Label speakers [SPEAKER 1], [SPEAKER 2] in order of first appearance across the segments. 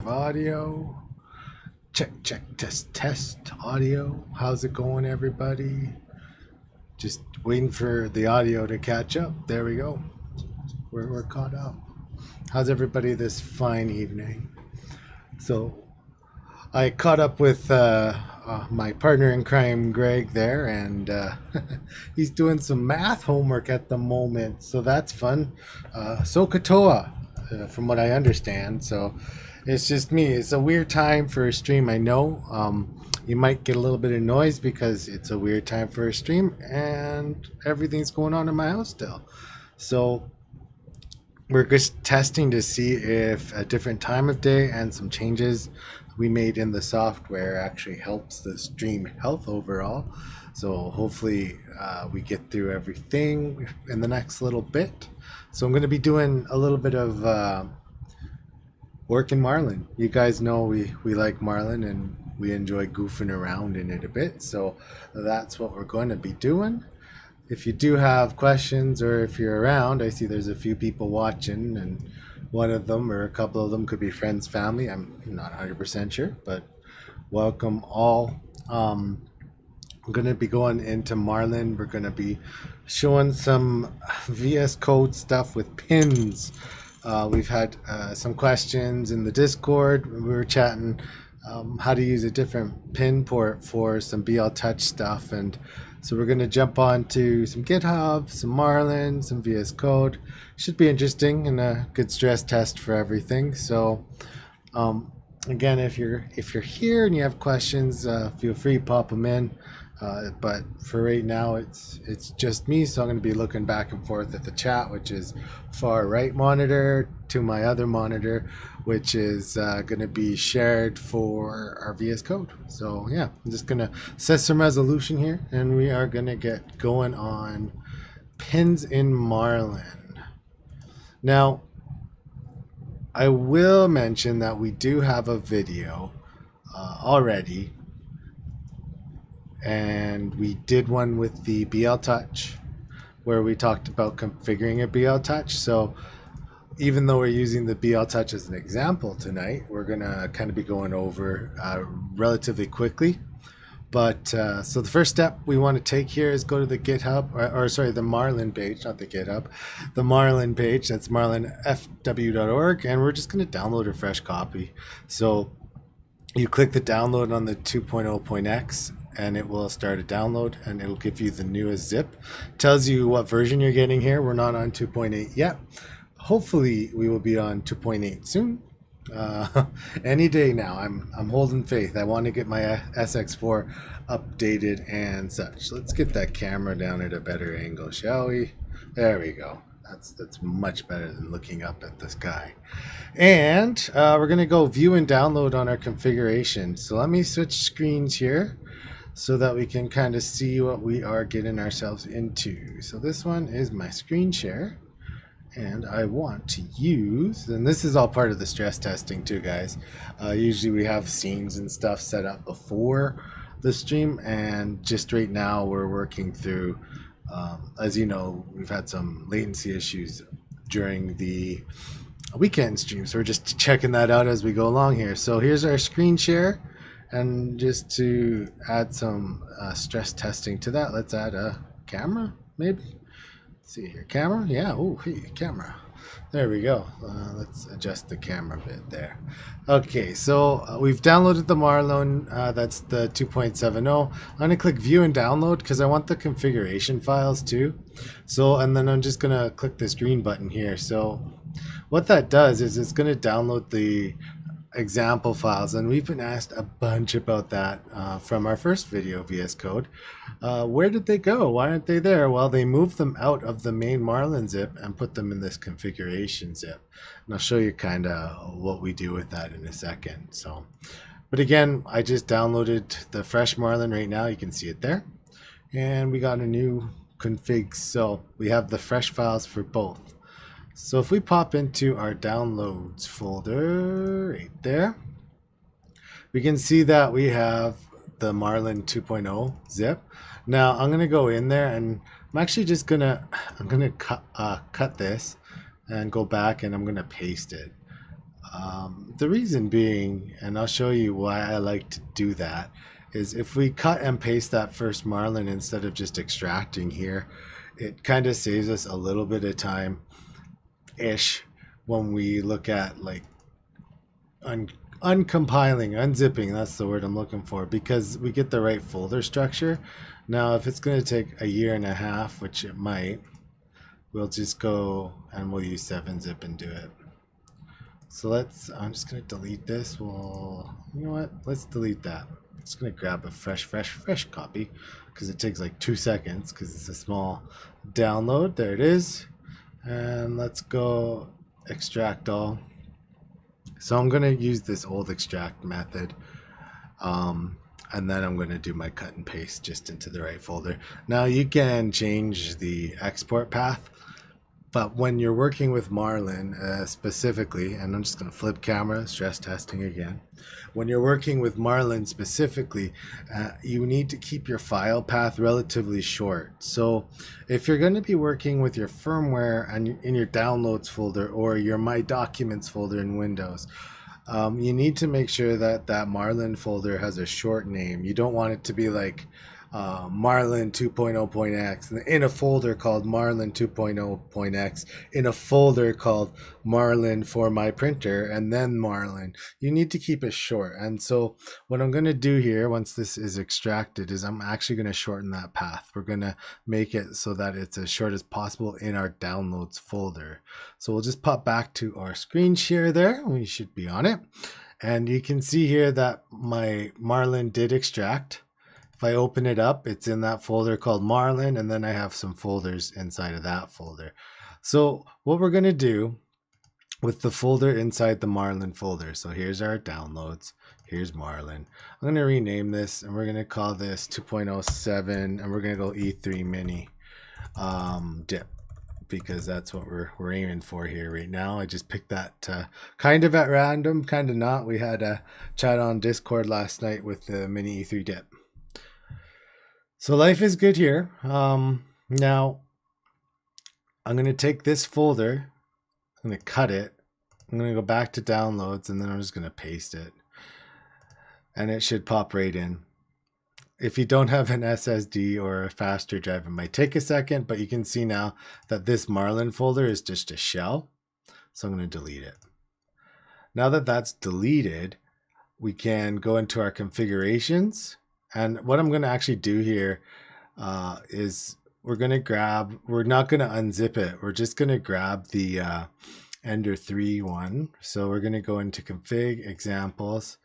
[SPEAKER 1] Audio. Check, check, test, audio. How's it going, everybody? Just waiting for the audio to catch up. There we go. We're caught up. How's everybody this fine evening? So, I caught up with my partner in crime, Greg, there, and he's doing some math homework at the moment. So that's fun. So Katoa, from what I understand. So it's just me. It's a weird time for a stream, I know. You might get a little bit of noise because it's a weird time for a stream, and everything's going on in my house still. So we're just testing to see if a different time of day and some changes we made in the software actually helps the stream health overall. So hopefully we get through everything in the next little bit. So I'm going to be doing a little bit of work in Marlin. You guys know we like Marlin and we enjoy goofing around in it a bit. So that's what we're going to be doing. If you do have questions or if you're around, I see there's a few people watching, and one of them or a couple of them could be friends, family. I'm not 100% sure, but welcome all. I'm going to be going into Marlin. We're going to be showing some VS Code stuff with pins. We've had some questions in the Discord. We were chatting how to use a different pin port for some BL Touch stuff, and so we're going to jump on to some GitHub, some Marlin, some VS Code. Should be interesting and a good stress test for everything. So again, if you're here and you have questions, feel free to pop them in. But for right now, it's just me, so I'm going to be looking back and forth at the chat, which is far right monitor, to my other monitor, which is going to be shared for our VS Code. So yeah, I'm just going to set some resolution here, and we are going to get going on pins in Marlin. Now, I will mention that we do have a video already, and we did one with the BL Touch where we talked about configuring a BL Touch. So even though we're using the BL Touch as an example tonight, we're gonna kind of be going over relatively quickly. But so the first step we want to take here is go to the GitHub, or sorry, the Marlin page, not the GitHub, the Marlin page. That's marlinfw.org, and we're just going to download a fresh copy. So you click the download on the 2.0.x, and it will start a download, and it'll give you the newest zip. Tells you what version you're getting here. We're not on 2.8 yet. Hopefully, we will be on 2.8 soon. Any day now. I'm holding faith. I want to get my SX4 updated and such. Let's get that camera down at a better angle, shall we? There we go. That's much better than looking up at the sky. And we're gonna go view and download on our configuration. So let me switch screens here so that we can kind of see what we are getting ourselves into. So this one is my screen share, and I want to use, and this is all part of the stress testing too, guys. Usually we have scenes and stuff set up before the stream, and just right now we're working through, as you know, we've had some latency issues during the weekend stream, so we're just checking that out as we go along here. So here's our screen share, and just to add some stress testing to that, let's add a camera, maybe. See here, camera. Yeah. Oh, hey, camera. There we go. Let's adjust the camera a bit there. Okay, so we've downloaded the Marlin. That's the 2.70. I'm gonna click view and download because I want the configuration files too. So, and then I'm just gonna click this green button here. So what that does is it's gonna download the example files, and we've been asked a bunch about that from our first video, VS Code. Where did they go? Why aren't they there? Well, they moved them out of the main Marlin zip and put them in this configuration zip, and I'll show you kind of what we do with that in a second. So, but again, I just downloaded the fresh Marlin right now. You can see it there, and we got a new config, so we have the fresh files for both. So if we pop into our downloads folder right there, we can see that we have the Marlin 2.0 zip. Now I'm gonna go in there, and I'm actually just gonna cut this and go back, and I'm gonna paste it. The reason being, and I'll show you why I like to do that, is if we cut and paste that first Marlin instead of just extracting here, it kind of saves us a little bit of time ish when we look at like uncompiling, unzipping, that's the word I'm looking for, because we get the right folder structure. Now, if it's going to take a year and a half, which it might, we'll just go and we'll use 7-zip and do it. So I'm just going to delete this. Well, you know what? Let's delete that. I'm just going to grab a fresh copy because it takes like 2 seconds because it's a small download. There it is. And let's go extract all. So I'm going to use this old extract method. And then I'm going to do my cut and paste just into the right folder. Now you can change the export path, but when you're working with Marlin specifically, and I'm just going to flip camera, stress testing again. When you're working with Marlin specifically, you need to keep your file path relatively short. So if you're going to be working with your firmware and in your downloads folder or your My Documents folder in Windows, you need to make sure that that Marlin folder has a short name. You don't want it to be like Marlin 2.0.x in a folder called Marlin 2.0.x in a folder called Marlin for my printer and then Marlin. You need to keep it short. And so what I'm going to do here once this is extracted is I'm actually going to shorten that path. We're going to make it so that it's as short as possible in our downloads folder. So we'll just pop back to our screen share there. We should be on it. And you can see here that my Marlin did extract. If I open it up, it's in that folder called Marlin, and then I have some folders inside of that folder. So what we're going to do with the folder inside the Marlin folder, so here's our downloads, here's Marlin. I'm going to rename this, and we're going to call this 2.07, and we're going to go E3 mini dip, because that's what we're aiming for here right now. I just picked that kind of at random, kind of not. We had a chat on Discord last night with the mini E3 dip. So life is good here. Now, I'm going to take this folder, I'm going to cut it, I'm going to go back to downloads, and then I'm just going to paste it. And it should pop right in. If you don't have an SSD or a faster drive, it might take a second, but you can see now that this Marlin folder is just a shell. So I'm going to delete it. Now that that's deleted, we can go into our configurations. And what I'm going to actually do here is we're not going to unzip it. We're just going to grab the Ender 3 one. So we're going to go into config examples.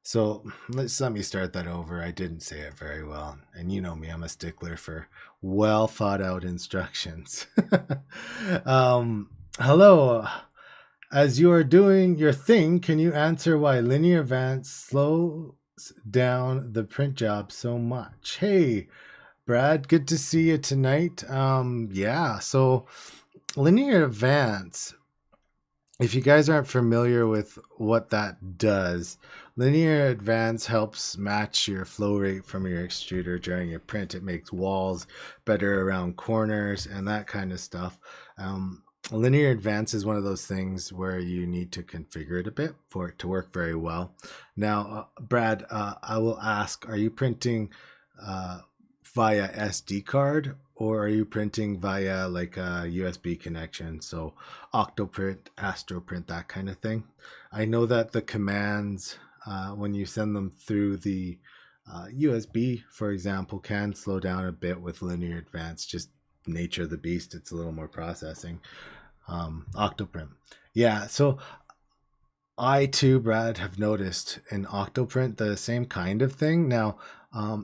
[SPEAKER 1] So let me start that over. I didn't say it very well. And you know me, I'm a stickler for well thought out instructions. Hello. As you are doing your thing, can you answer why linear advance slows down the print job so much? Hey, Brad, good to see you tonight. Yeah, so linear advance, if you guys aren't familiar with what that does, linear advance helps match your flow rate from your extruder during your print. It makes walls better around corners and that kind of stuff. Linear advance is one of those things where you need to configure it a bit for it to work very well. Now, Brad, I will ask, are you printing via SD card, or are you printing via like a USB connection? So Octoprint, Astroprint, that kind of thing. I know that the commands, when you send them through the USB, for example, can slow down a bit with linear advance, just nature of the beast. It's a little more processing. Octoprint. Yeah, so I too, Brad, have noticed in Octoprint the same kind of thing. Now,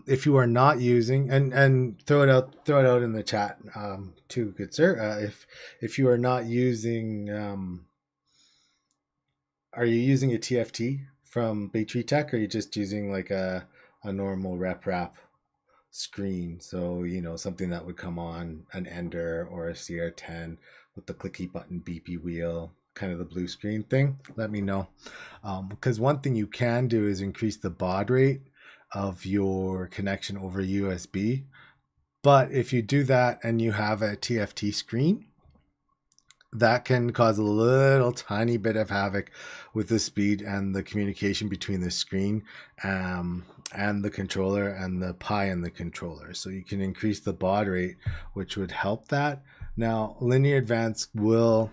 [SPEAKER 1] if you are not using, and throw it out in the chat too, good sir. If you are not using, are you using a TFT from Baytree Tech, or are you just using like a normal rep wrap screen? So, you know, something that would come on an Ender or a CR10 with the clicky button beepy wheel, kind of the blue screen thing. Let me know. Because one thing you can do is increase the baud rate of your connection over USB. But if you do that and you have a TFT screen, that can cause a little tiny bit of havoc with the speed and the communication between the screen and the controller and the Pi and the controller. So you can increase the baud rate, which would help that. Now, linear advance will,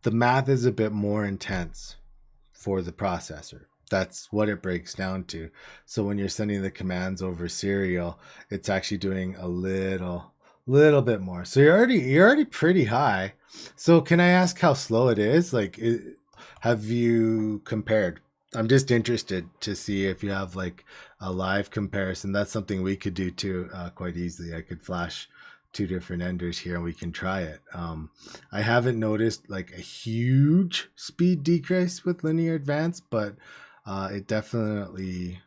[SPEAKER 1] the math is a bit more intense for the processor. That's what it breaks down to. So when you're sending the commands over serial, it's actually doing a little bit more. So you're already pretty high. So can I ask how slow it is? Have you compared? I'm just interested to see if you have like a live comparison. That's something we could do too, quite easily. I could flash two different enders here and we can try it. I haven't noticed like a huge speed decrease with linear advance, but it definitely,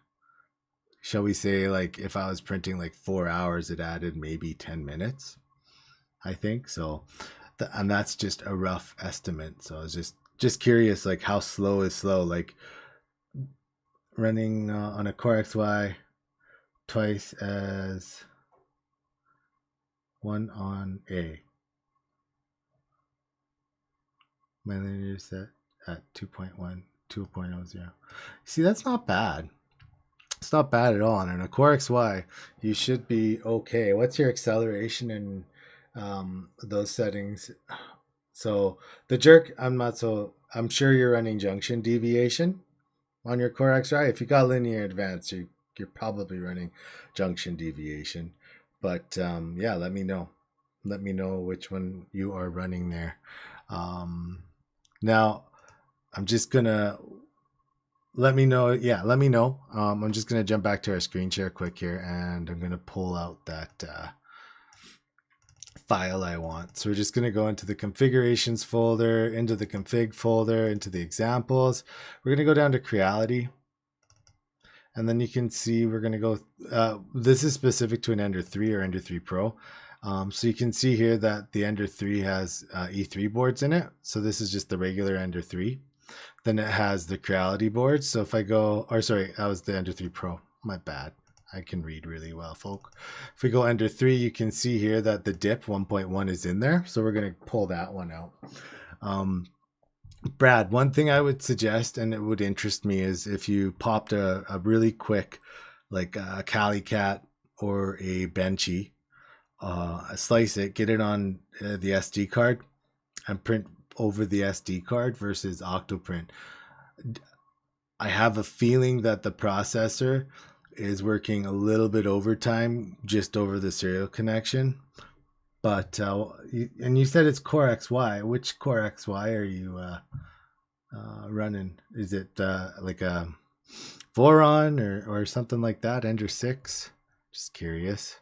[SPEAKER 1] shall we say, like if I was printing like 4 hours, it added maybe 10 minutes, I think. So, and that's just a rough estimate. So I was just curious, like how slow is slow? Like running on a Core XY twice as one on A. My linear set at 2.1, 2.00. See, that's not bad. It's not bad at all. And on a Core XY, you should be okay. What's your acceleration in those settings? So the jerk, I'm sure you're running junction deviation on your Core XY. If you got linear advance, you're probably running junction deviation. But yeah, let me know. Let me know which one you are running there. Now, I'm just gonna let me know. Yeah, let me know. I'm just gonna jump back to our screen share quick here, and I'm gonna pull out that file I want. So we're just gonna go into the configurations folder, into the config folder, into the examples. We're gonna go down to Creality. And then you can see we're going to go, this is specific to an Ender 3 or Ender 3 Pro. So you can see here that the Ender 3 has E3 boards in it. So this is just the regular Ender 3. Then it has the Creality boards. So if I go, or sorry, that was the Ender 3 Pro. My bad. I can read really well, folk. If we go Ender 3, you can see here that the DIP 1.1 is in there. So we're going to pull that one out. Brad, one thing I would suggest, and it would interest me, is if you popped a really quick, like a Cali Cat or a Benchy, slice it, get it on the SD card, and print over the SD card versus Octoprint. I have a feeling that the processor is working a little bit overtime just over the serial connection. But and you said it's Core XY. Which Core XY are you running? Is it like a Theron or something like that? Ender 6? Just curious.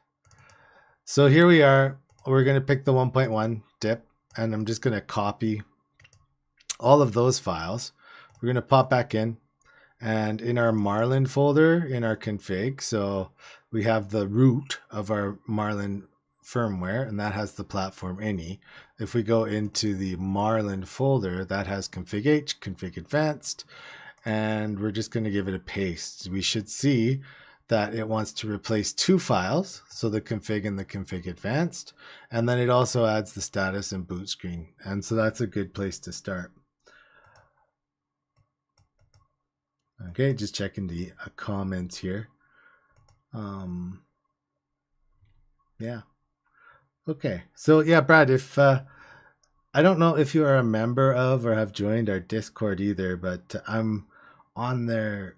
[SPEAKER 1] So here we are. We're going to pick the 1.1 dip, and I'm just going to copy all of those files. We're going to pop back in, and in our Marlin folder, in our config, so we have the root of our Marlin firmware, and that has the platform ini. If we go into the Marlin folder, that has config H, config advanced, and we're just going to give it a paste. We should see that it wants to replace two files, so the config and the config advanced, and then it also adds the status and boot screen, and so that's a good place to start. Okay, just checking the comments here. Yeah. Okay, so yeah, Brad, if I don't know if you are a member of or have joined our Discord either, but I'm on there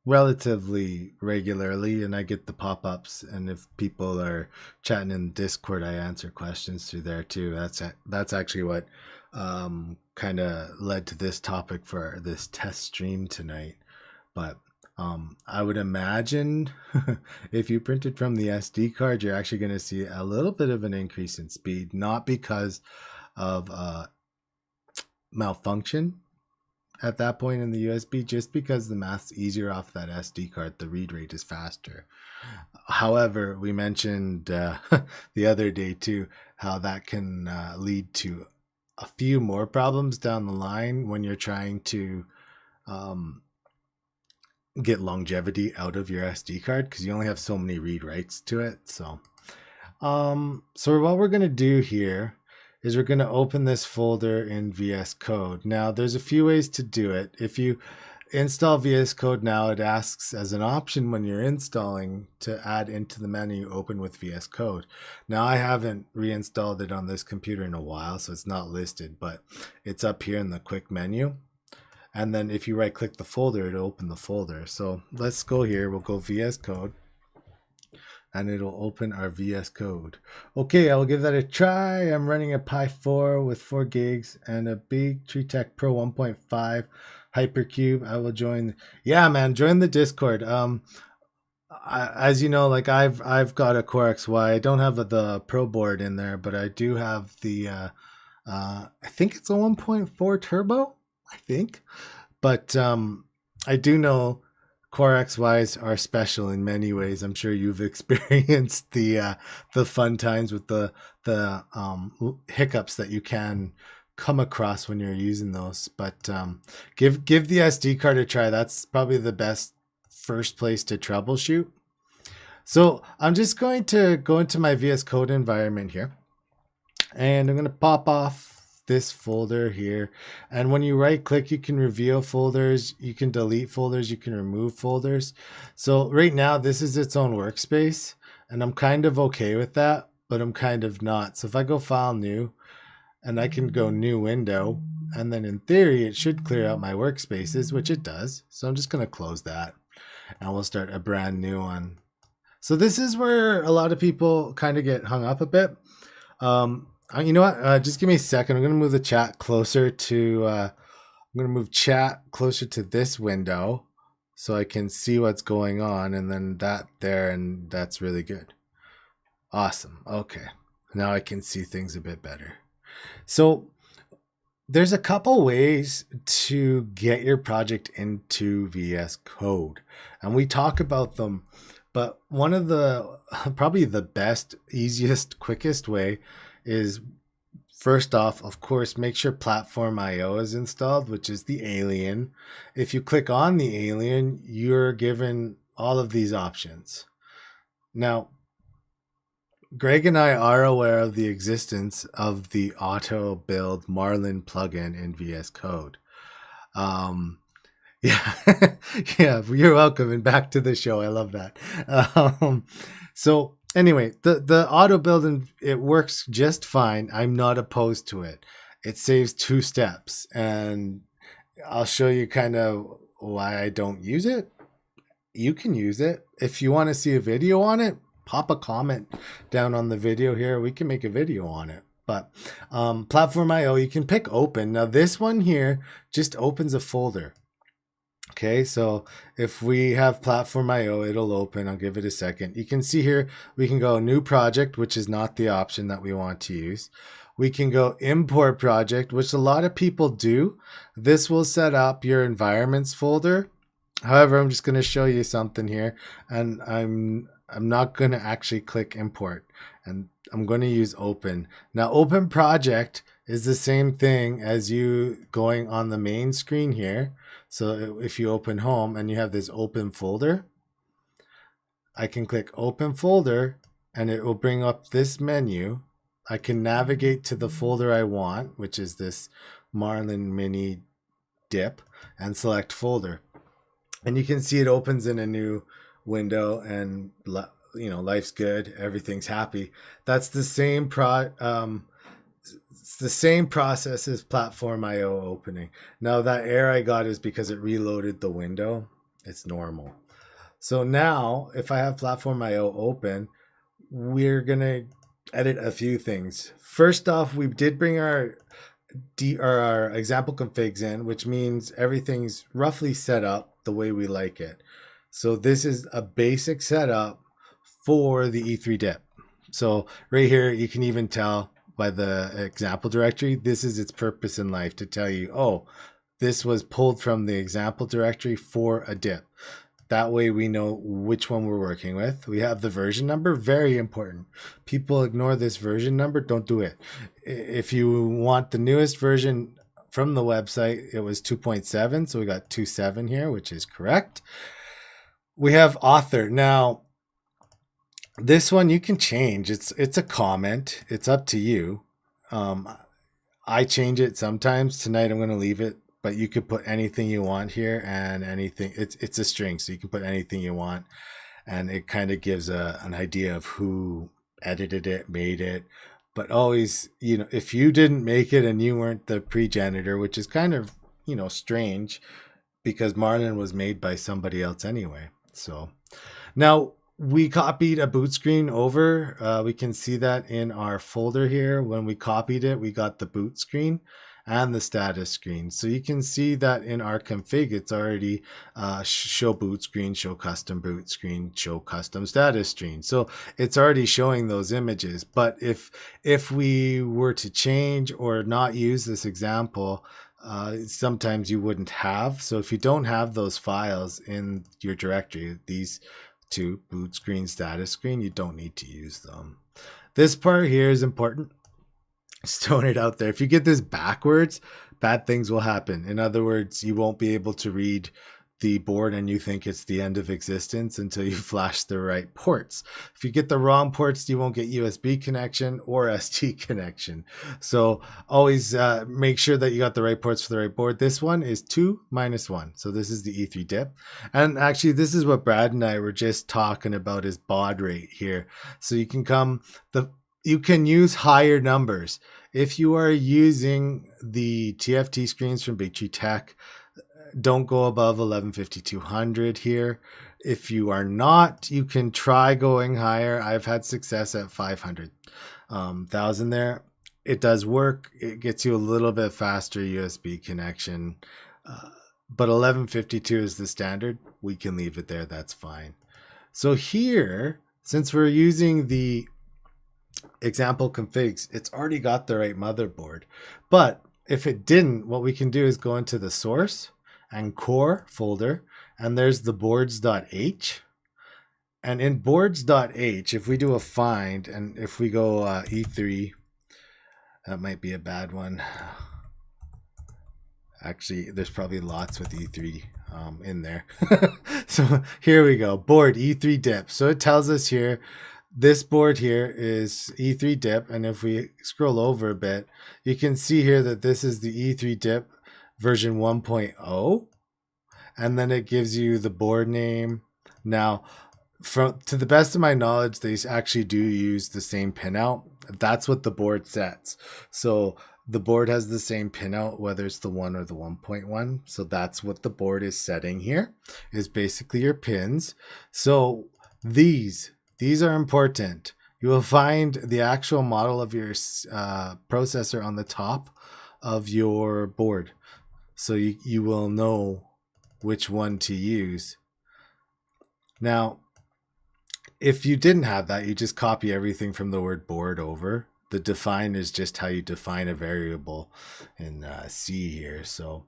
[SPEAKER 1] relatively regularly, and I get the pop-ups, and if people are chatting in Discord, I answer questions through there too. That's actually what kind of led to this topic for this test stream tonight. But I would imagine if you printed from the SD card, you're actually going to see a little bit of an increase in speed, not because of malfunction at that point in the USB, just because the math's easier off that SD card. The read rate is faster. However, we mentioned the other day too, how that can lead to a few more problems down the line when you're trying to get longevity out of your SD card, because you only have so many read writes to it. So what we're going to do here is we're going to open this folder in VS Code. Now, there's a few ways to do it. If you install VS Code now, it asks as an option when you're installing to add into the menu open with VS Code. Now, I haven't reinstalled it on this computer in a while, so it's not listed, but it's up here in the quick menu. And then if you right click the folder, it'll open the folder. So let's go here. We'll go VS Code and it'll open our VS Code. Okay, I'll give that a try. I'm running a Pi 4 with 4 gigs and a big TreeTech Pro 1.5 Hypercube. I will join. Yeah, man, join the Discord. As you know, like I've got a Core XY. I don't have the Pro board in there, but I do have the I think it's a 1.4 turbo. I think, but I do know Core XYs are special in many ways. I'm sure you've experienced the fun times with the hiccups that you can come across when you're using those. But give the SD card a try. That's probably the best first place to troubleshoot. So I'm just going to go into my VS Code environment here, and I'm going to pop off this folder here. And when you right click, you can reveal folders, you can delete folders, you can remove folders. So right now this is its own workspace, and I'm kind of okay with that, but I'm kind of not. So if I go file new, and I can go new window, and then in theory it should clear out my workspaces, which it does. So I'm just going to close that and we'll start a brand new one. So this is where a lot of people kind of get hung up a bit. You know what? Just give me a second. I'm going to move the chat closer to. I'm going to move chat closer to this window, so I can see what's going on, and then that there, and that's really good. Awesome. Okay, now I can see things a bit better. So there's a couple ways to get your project into VS Code, and we talk about them. But one of the probably the best, easiest, quickest way is, first off, of course, make sure Platform IO is installed, which is the alien. If you click on the alien, you're given all of these options. Now, Greg and I are aware of the existence of the auto build Marlin plugin in VS Code. Yeah, yeah, you're welcome, and back to the show. I love that. So anyway, the auto build, and it works just fine. I'm not opposed to it. It saves 2 steps, and I'll show you kind of why I don't use it. You can use it. If you want to see a video on it, pop a comment down on the video here. We can make a video on it. But Platform IO, you can pick open. Now this one here just opens a folder. Okay, so if we have Platform IO, it'll open. I'll give it a second. You can see here, we can go new project, which is not the option that we want to use. We can go import project, which a lot of people do. This will set up your environments folder. However, I'm just going to show you something here, and I'm not going to actually click import, and I'm going to use open. Now, open project is the same thing as you going on the main screen here. So if you open home and you have this open folder, I can click open folder and it will bring up this menu. I can navigate to the folder I want, which is this Marlin mini dip, and select folder. And you can see it opens in a new window, and you know, life's good, everything's happy. That's the same it's the same process as Platform IO opening. Now that error I got is because it reloaded the window. It's normal. So now if I have Platform IO open, we're gonna edit a few things. First off, we did bring our example configs in, which means everything's roughly set up the way we like it. So this is a basic setup for the E3 dip. So right here, you can even tell by the example directory, this is its purpose in life, to tell you, oh, this was pulled from the example directory for a dip. That way we know which one we're working with. We have the version number, very important. People ignore this version number, don't do it. If you want the newest version from the website, it was 2.7, so we got 2.7 here, which is correct. We have author. Now, this one you can change. It's a comment. It's up to you. Um, I change it sometimes. Tonight I'm going to leave it, but you could put anything you want here, and anything. It's a string, so you can put anything you want, and it kind of gives an idea of who edited it, made it. But always, if you didn't make it and you weren't the pre-janitor, which is kind of, strange, because Marlin was made by somebody else anyway. So now we copied a boot screen over. We can see that in our folder here. When we copied it, we got the boot screen and the status screen. So you can see that in our config, it's already show boot screen, show custom boot screen, show custom status screen. So it's already showing those images. But if we were to change or not use this example, sometimes you wouldn't have. So if you don't have those files in your directory, these two, boot screen, status screen, you don't need to use them. This part here is important. Just throwing it out there. If you get this backwards, bad things will happen. In other words, you won't be able to read the board and you think it's the end of existence until you flash the right ports. If you get the wrong ports, you won't get USB connection or SD connection. So always make sure that you got the right ports for the right board. This one is 2 minus 1. So this is the E3 dip. And actually, this is what Brad and I were just talking about, is baud rate here. So you can use higher numbers. If you are using the TFT screens from Big Tree Tech, don't go above 115200 here. If you are not, you can try going higher. I've had success at 500,000 there. It does work. It gets you a little bit faster USB connection. But 1152 is the standard. We can leave it there. That's fine. So here, since we're using the example configs, it's already got the right motherboard. But if it didn't, what we can do is go into the source and core folder, and there's the boards.h. And in boards.h, if we do a find, and if we go E3, that might be a bad one. Actually, there's probably lots with E3 in there. So here we go, board E3 dip. So it tells us here, this board here is E3 dip, and if we scroll over a bit, you can see here that this is the E3 dip version 1.0, and then it gives you the board name. Now, to the best of my knowledge, they actually do use the same pinout. That's what the board sets. So the board has the same pinout, whether it's the 1 or the 1.1. So that's what the board is setting here, is basically your pins. So these are important. You will find the actual model of your processor on the top of your board. So you will know which one to use. Now, if you didn't have that, you just copy everything from the word board over. The define is just how you define a variable in C here. So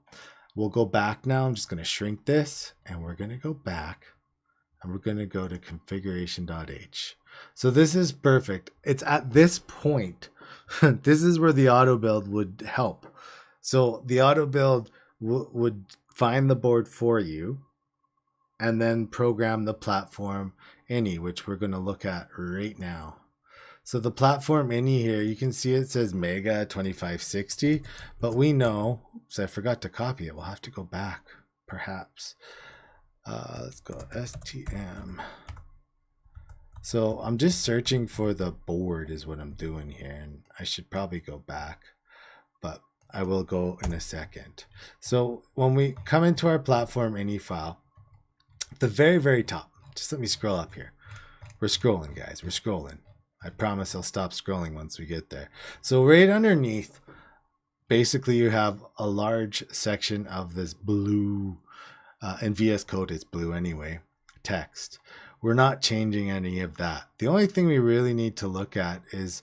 [SPEAKER 1] we'll go back now. I'm just going to shrink this, and we're going to go back, and we're going to go to configuration.h. So this is perfect. It's at this point, this is where the auto build would help. So the auto build would find the board for you and then program the platform ini, which we're going to look at right now. So the platform ini here, you can see it says Mega 2560, but we know, oops, I forgot to copy it. We'll have to go back, perhaps. Let's go STM. So I'm just searching for the board is what I'm doing here, and I should probably go back, but I will go in a second. So when we come into our platform ini file, the very, very top, just let me scroll up here. We're scrolling, guys. We're scrolling. I promise I'll stop scrolling once we get there. So right underneath, basically you have a large section of this blue, and VS Code is blue anyway, text. We're not changing any of that. The only thing we really need to look at is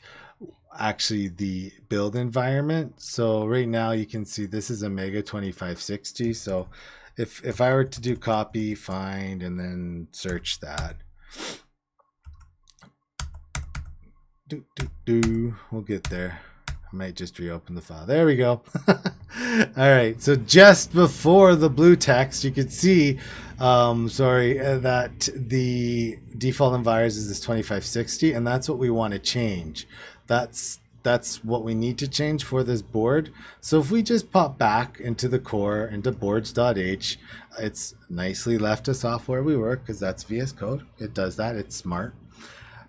[SPEAKER 1] actually the build environment. So right now you can see this is a Mega 2560. So if I were to do copy, find, and then search that, we'll get there. I might just reopen the file. There we go. All right. So just before the blue text, you could see, that the default environs is this 2560, and that's what we want to change. That's that's what we need to change for this board. So if we just pop back into the core, into boards.h, it's nicely left us off where we were because that's VS Code. It does that. It's smart.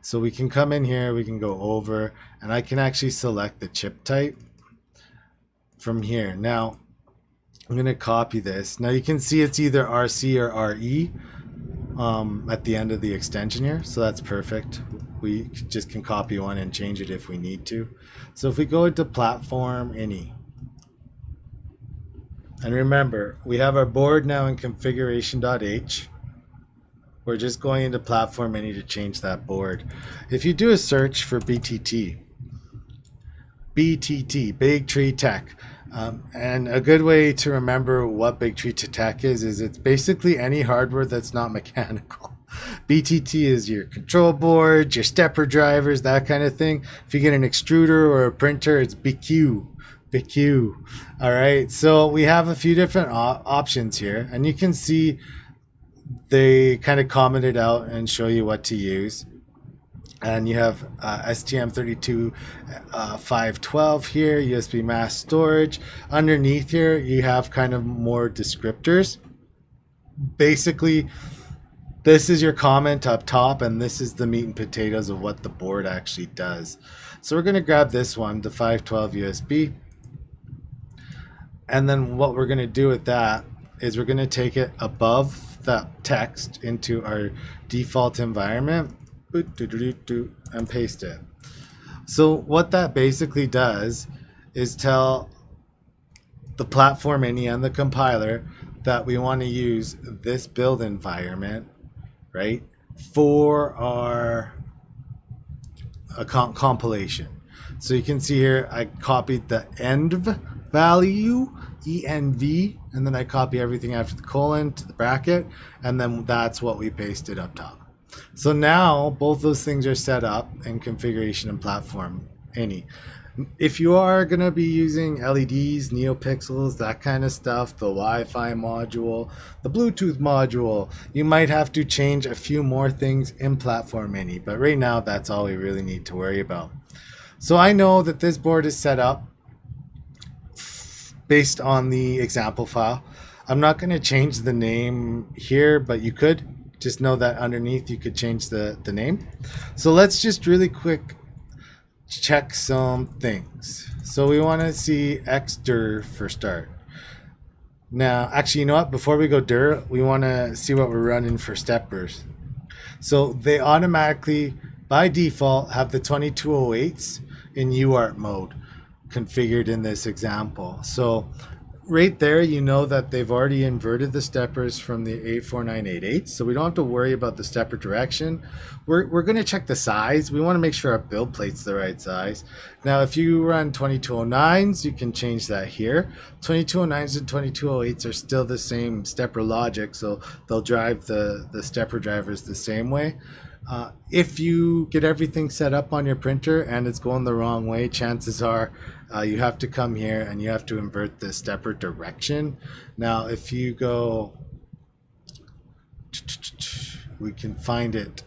[SPEAKER 1] So we can come in here, we can go over, and I can actually select the chip type from here. Now, I'm going to copy this. Now you can see it's either RC or RE at the end of the extension here. So that's perfect. We just can copy one and change it if we need to. So if we go into platform any, and remember, we have our board now in configuration.h. We're just going into platform any to change that board. If you do a search for BTT, Big Tree Tech, and a good way to remember what Big Tree Tech is it's basically any hardware that's not mechanical. BTT is your control board, your stepper drivers, that kind of thing. If you get an extruder or a printer, it's BQ. All right, so we have a few different options here, and you can see they kind of commented out and show you what to use. And you have STM32 512 here, USB mass storage. Underneath here, you have kind of more descriptors. Basically, this is your comment up top, and this is the meat and potatoes of what the board actually does. So we're going to grab this one, the 512 USB. And then what we're going to do with that is we're going to take it above that text into our default environment and paste it. So what that basically does is tell the platform any and the compiler that we want to use this build environment, right, for our compilation. So you can see here I copied the env value, env, and then I copy everything after the colon to the bracket, and then that's what we pasted up top. So now both those things are set up in configuration and platform any. If you are going to be using LEDs, NeoPixels, that kind of stuff, the Wi-Fi module, the Bluetooth module, you might have to change a few more things in platform any, but right now that's all we really need to worry about. So I know that this board is set up based on the example file. I'm not going to change the name here, but you could. Just know that underneath you could change the name. So let's just really quick check some things. So we want to see xdir for start. Now, actually, you know what? Before we go dir, we want to see what we're running for steppers. So they automatically, by default, have the 2208s in UART mode configured in this example. So right there, you know that they've already inverted the steppers from the 84988, so we don't have to worry about the stepper direction. We're going to check the size. We want to make sure our build plate's the right size. Now, if you run 2209s, you can change that here. 2209s and 2208s are still the same stepper logic, so they'll drive the stepper drivers the same way. If you get everything set up on your printer and it's going the wrong way, chances are you have to come here and you have to invert the stepper direction. Now, if you go, we can find it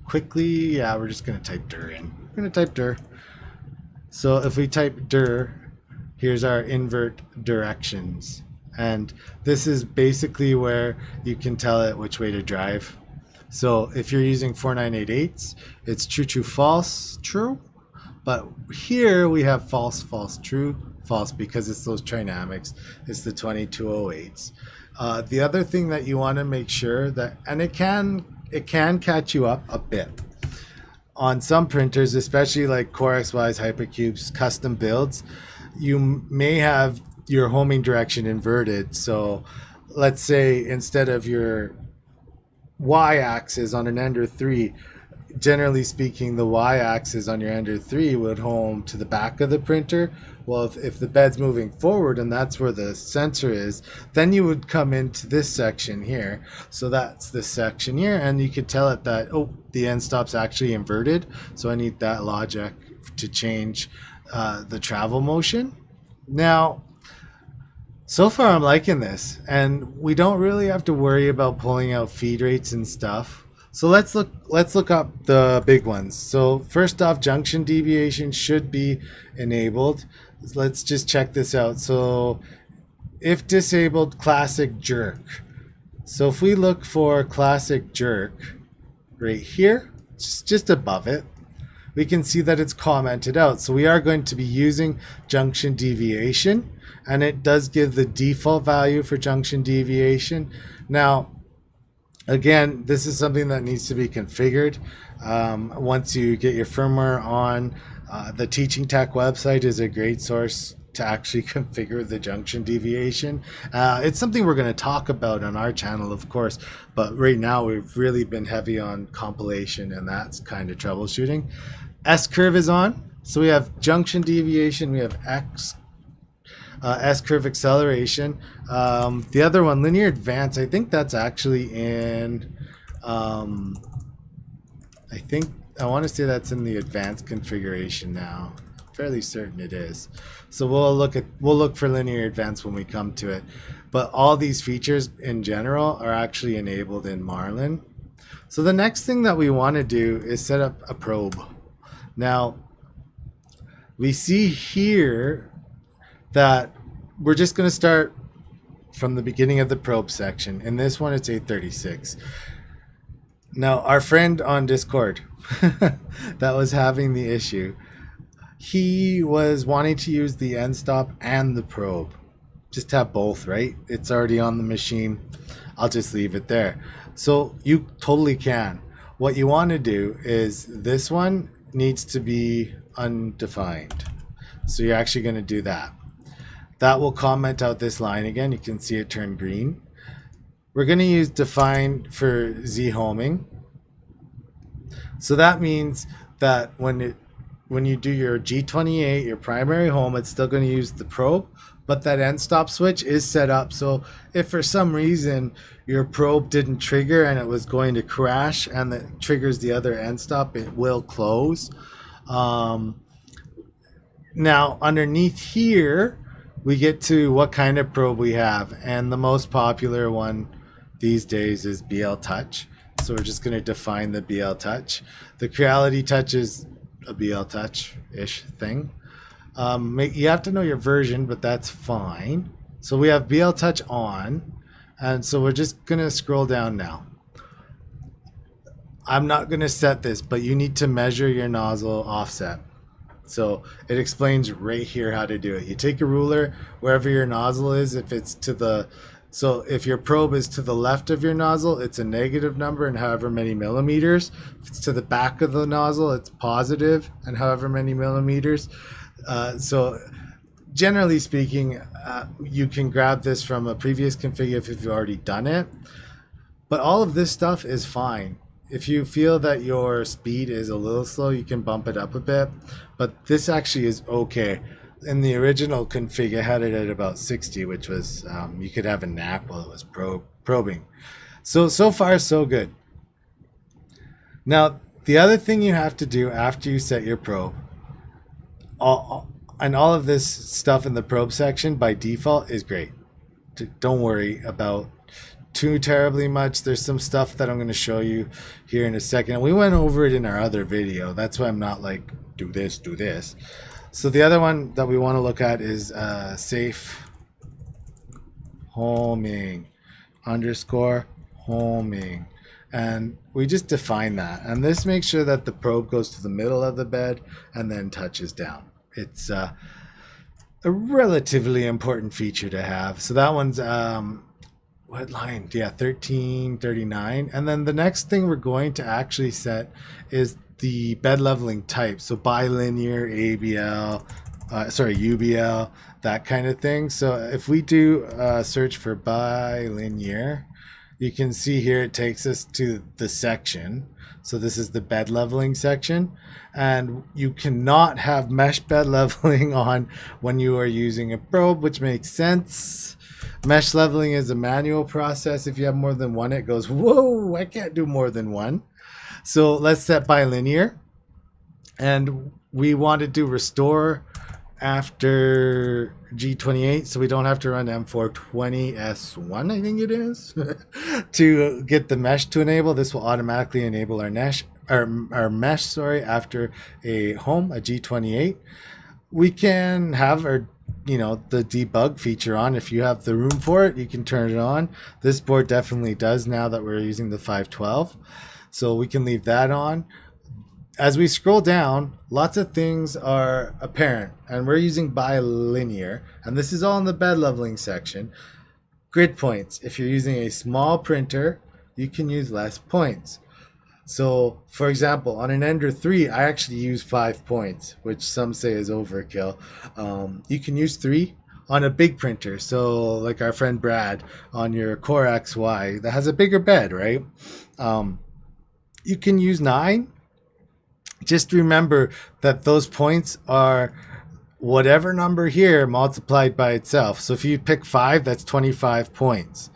[SPEAKER 1] quickly. Yeah, we're just going to type dir in. We're going to type dir. So if we type dir, here's our invert directions. And this is basically where you can tell it which way to drive. So if you're using 4988s, it's true, true, false, true. But here we have false, false, true, false, because it's those trinamics. It's the 2208s. The other thing that you want to make sure that, and it can catch you up a bit on some printers, especially like Core XY's Hypercube's custom builds, you may have your homing direction inverted. So let's say instead of your y-axis on an Ender 3, generally speaking, the y-axis on your Ender 3 would home to the back of the printer. Well, if the bed's moving forward and that's where the sensor is, then you would come into this section here. So that's the section here, and you could tell it that, oh, the end stop's actually inverted. So I need that logic to change the travel motion. Now, so far I'm liking this, and we don't really have to worry about pulling out feed rates and stuff. So let's look up the big ones. So first off, junction deviation should be enabled. Let's just check this out. So if disabled, classic jerk. So if we look for classic jerk right here, just above it, we can see that it's commented out. So we are going to be using junction deviation, and it does give the default value for junction deviation. Now, again, this is something that needs to be configured. Once you get your firmware on, the Teaching Tech website is a great source to actually configure the junction deviation. It's something we're going to talk about on our channel, of course, but right now we've really been heavy on compilation, and that's kind of troubleshooting. S-curve is on, so we have junction deviation, we have S-curve acceleration. The other one, linear advance, I think that's actually in, I want to say that's in the advanced configuration now. Fairly certain it is. So we'll look for linear advance when we come to it. But all these features in general are actually enabled in Marlin. So the next thing that we want to do is set up a probe. Now, we see here that we're just going to start from the beginning of the probe section. In this one, it's 836. Now, our friend on Discord that was having the issue, he was wanting to use the end stop and the probe. Just have both, right? It's already on the machine. I'll just leave it there. So you totally can. What you want to do is this one needs to be undefined. So you're actually going to do that. That will comment out this line again. You can see it turn green. We're going to use define for Z homing. So that means that when you do your G28, your primary home, it's still going to use the probe, but that end stop switch is set up. So if for some reason your probe didn't trigger and it was going to crash and that triggers the other end stop, it will close. Now underneath here, we get to what kind of probe we have. And the most popular one these days is BL Touch. So we're just going to define the BL Touch. The Creality Touch is a BL Touch-ish thing. You have to know your version, but that's fine. So we have BL Touch on, and so we're just going to scroll down now. I'm not going to set this, but you need to measure your nozzle offset. So it explains right here how to do it. You take a ruler wherever your nozzle is. So if your probe is to the left of your nozzle, it's a negative number and however many millimeters. If it's to the back of the nozzle, it's positive and however many millimeters. So generally speaking, you can grab this from a previous config if you've already done it. But all of this stuff is fine. If you feel that your speed is a little slow, you can bump it up a bit. But this actually is okay. In the original config, I had it at about 60, which was, you could have a nap while it was probing. So far, so good. Now, the other thing you have to do after you set your probe, and all of this stuff in the probe section by default is great. Don't worry about too terribly much. There's some stuff that I'm going to show you here in a second. We went over it in our other video. That's why I'm not like, do this, do this. So the other one that we want to look at is safe homing _ homing. And we just define that. And this makes sure that the probe goes to the middle of the bed and then touches down. It's a relatively important feature to have. So that one's, what line? Yeah, 1339. And then the next thing we're going to actually set is the bed leveling type. So bilinear, ABL, UBL, that kind of thing. So if we do a search for bilinear, you can see here it takes us to the section. So this is the bed leveling section. And you cannot have mesh bed leveling on when you are using a probe, which makes sense. Mesh leveling is a manual process. If you have more than one, it goes, whoa, I can't do more than one. So let's set bilinear. And we want to do restore after G28, so we don't have to run M420S1, I think it is, to get the mesh to enable. This will automatically enable our mesh, our mesh, sorry, after a home, a G28. We can have our, the debug feature on. If you have the room for it, you can turn it on. This board definitely does now that we're using the 512. So we can leave that on. As we scroll down, lots of things are apparent, and we're using bilinear, and this is all in the bed leveling section. Grid points. If you're using a small printer, you can use less points. So, for example, on an Ender 3, I actually use 5 points, which some say is overkill. You can use 3 on a big printer. So, like our friend Brad on your Core XY that has a bigger bed, right? You can use 9. Just remember that those points are whatever number here multiplied by itself. So if you pick 5, that's 25 points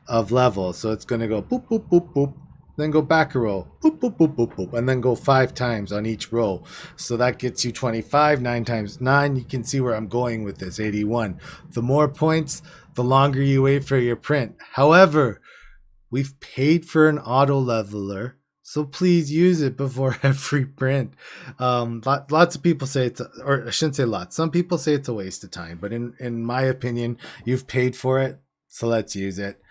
[SPEAKER 1] of level. So it's going to go boop, boop, boop, boop, then go back a row, boop, boop, boop, boop, boop, and then go 5 times on each row. So that gets you 25, 9 times 9. You can see where I'm going with this, 81. The more points, the longer you wait for your print. However, we've paid for an auto leveler, so please use it before every print. Lots of people say it's, or I shouldn't say lots. Some people say it's a waste of time, but in my opinion, you've paid for it, so let's use it.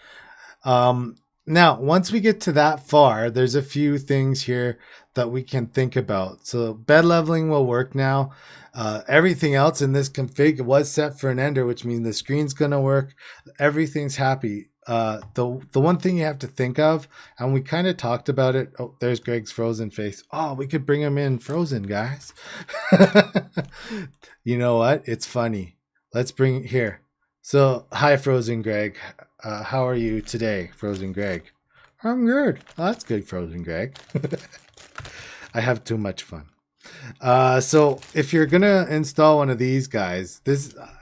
[SPEAKER 1] Now, once we get to that far, there's a few things here that we can think about. So bed leveling will work now. Everything else in this config was set for an Ender, which means the screen's going to work. Everything's happy. The one thing you have to think of, and we kind of talked about it. Oh, there's Greg's frozen face. Oh, we could bring him in frozen, guys. You know what? It's funny. Let's bring it here. So, hi, Frozen Greg. How are you today, Frozen Greg? I'm good. Oh, that's good, Frozen Greg. I have too much fun. So if you're gonna install one of these guys,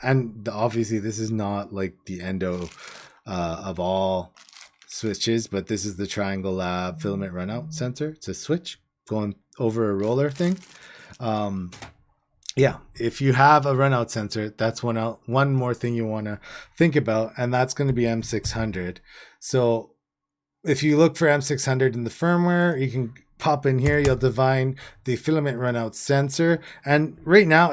[SPEAKER 1] and obviously this is not like the endo of all switches, but this is the Triangle Lab filament runout sensor. It's a switch going over a roller thing. Yeah, if you have a runout sensor, that's one more thing you want to think about, and that's going to be M600. So if you look for M600 in the firmware, you can pop in here. You'll define the filament runout sensor, and right now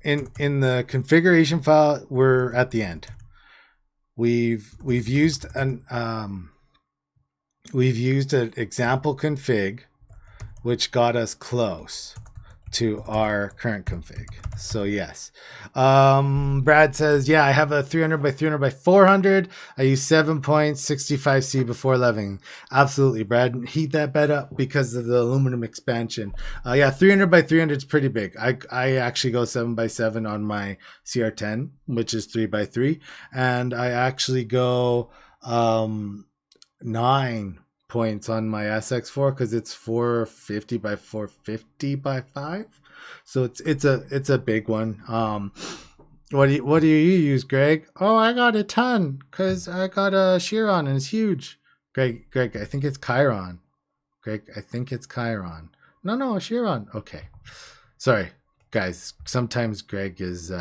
[SPEAKER 1] in the configuration file, we're at the end. We've used an example config, which got us close to our current config. So yes. Brad says, yeah, I have a 300 by 300 by 400. I use 7 points, 65C before leveling. Absolutely, Brad. Heat that bed up because of the aluminum expansion. Yeah, 300 by 300 is pretty big. I actually go 7 by 7 on my CR10, which is 3 by 3. And I actually go 9 points on my SX4 because it's 450 by 450 by 5, so it's a big one. What do you use, Greg? Oh, I got a ton because I got a Chiron and it's huge. Greg, I think it's Chiron. No, Chiron. Okay, sorry guys, sometimes Greg is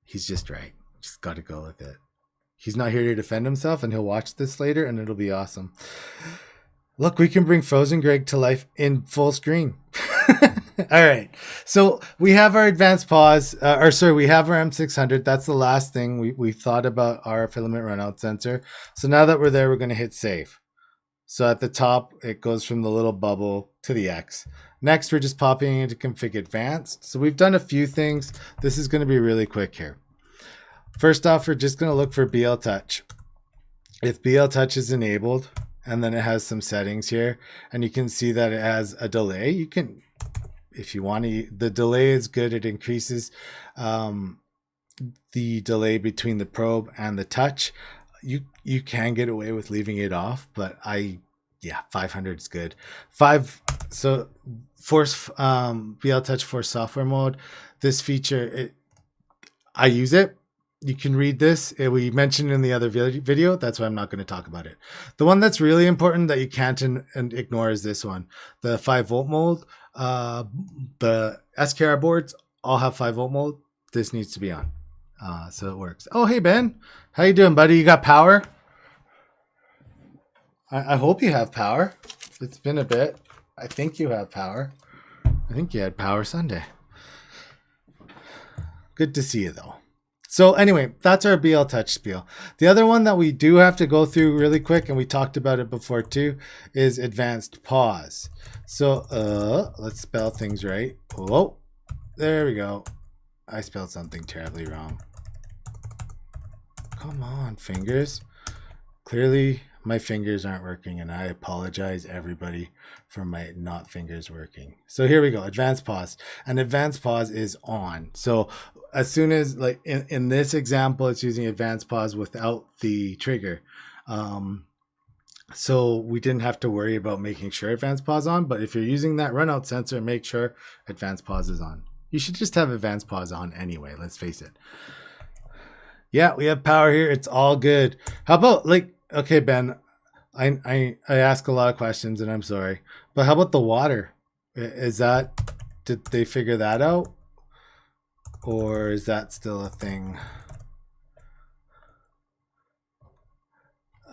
[SPEAKER 1] he's just right, just gotta go with it. He's not here to defend himself, and he'll watch this later, and it'll be awesome. Look, we can bring Frozen Greg to life in full screen. All right. So we have our advanced pause, we have our M600. That's the last thing we thought about our filament runout sensor. So now that we're there, we're going to hit save. So at the top, it goes from the little bubble to the X. Next, we're just popping into config advanced. So we've done a few things. This is going to be really quick here. First off, we're just going to look for BL Touch. If BL Touch is enabled, and then it has some settings here, and you can see that it has a delay. You can, if you want to, the delay is good. It increases the delay between the probe and the touch. You can get away with leaving it off, but 500 is good. So Force BL Touch Force software mode. This feature, I use it. You can read this. We mentioned in the other video. That's why I'm not going to talk about it. The one that's really important that you can't ignore is this one. The 5 volt mode. The SKR boards all have 5 volt mode. this needs to be on. So it works. Oh, hey, Ben. How you doing, buddy? You got power? I hope you have power. It's been a bit. I think you have power. I think you had power Sunday. Good to see you, though. So anyway, that's our BL Touch spiel. The other one that we do have to go through really quick, and we talked about it before too, is advanced pause. So let's spell things right. Whoa, there we go. I spelled something terribly wrong. Come on, fingers. Clearly, my fingers aren't working, and I apologize, everybody, for my not fingers working. So here we go, advanced pause. And advanced pause is on. So as soon as, like in this example, it's using advanced pause without the trigger. So we didn't have to worry about making sure advanced pause on, but if you're using that runout sensor, make sure advanced pause is on. You should just have advanced pause on anyway, let's face it. Yeah, we have power here. It's all good. How about, like, okay, Ben, I ask a lot of questions and I'm sorry, but how about the water? Did they figure that out? Or is that still a thing?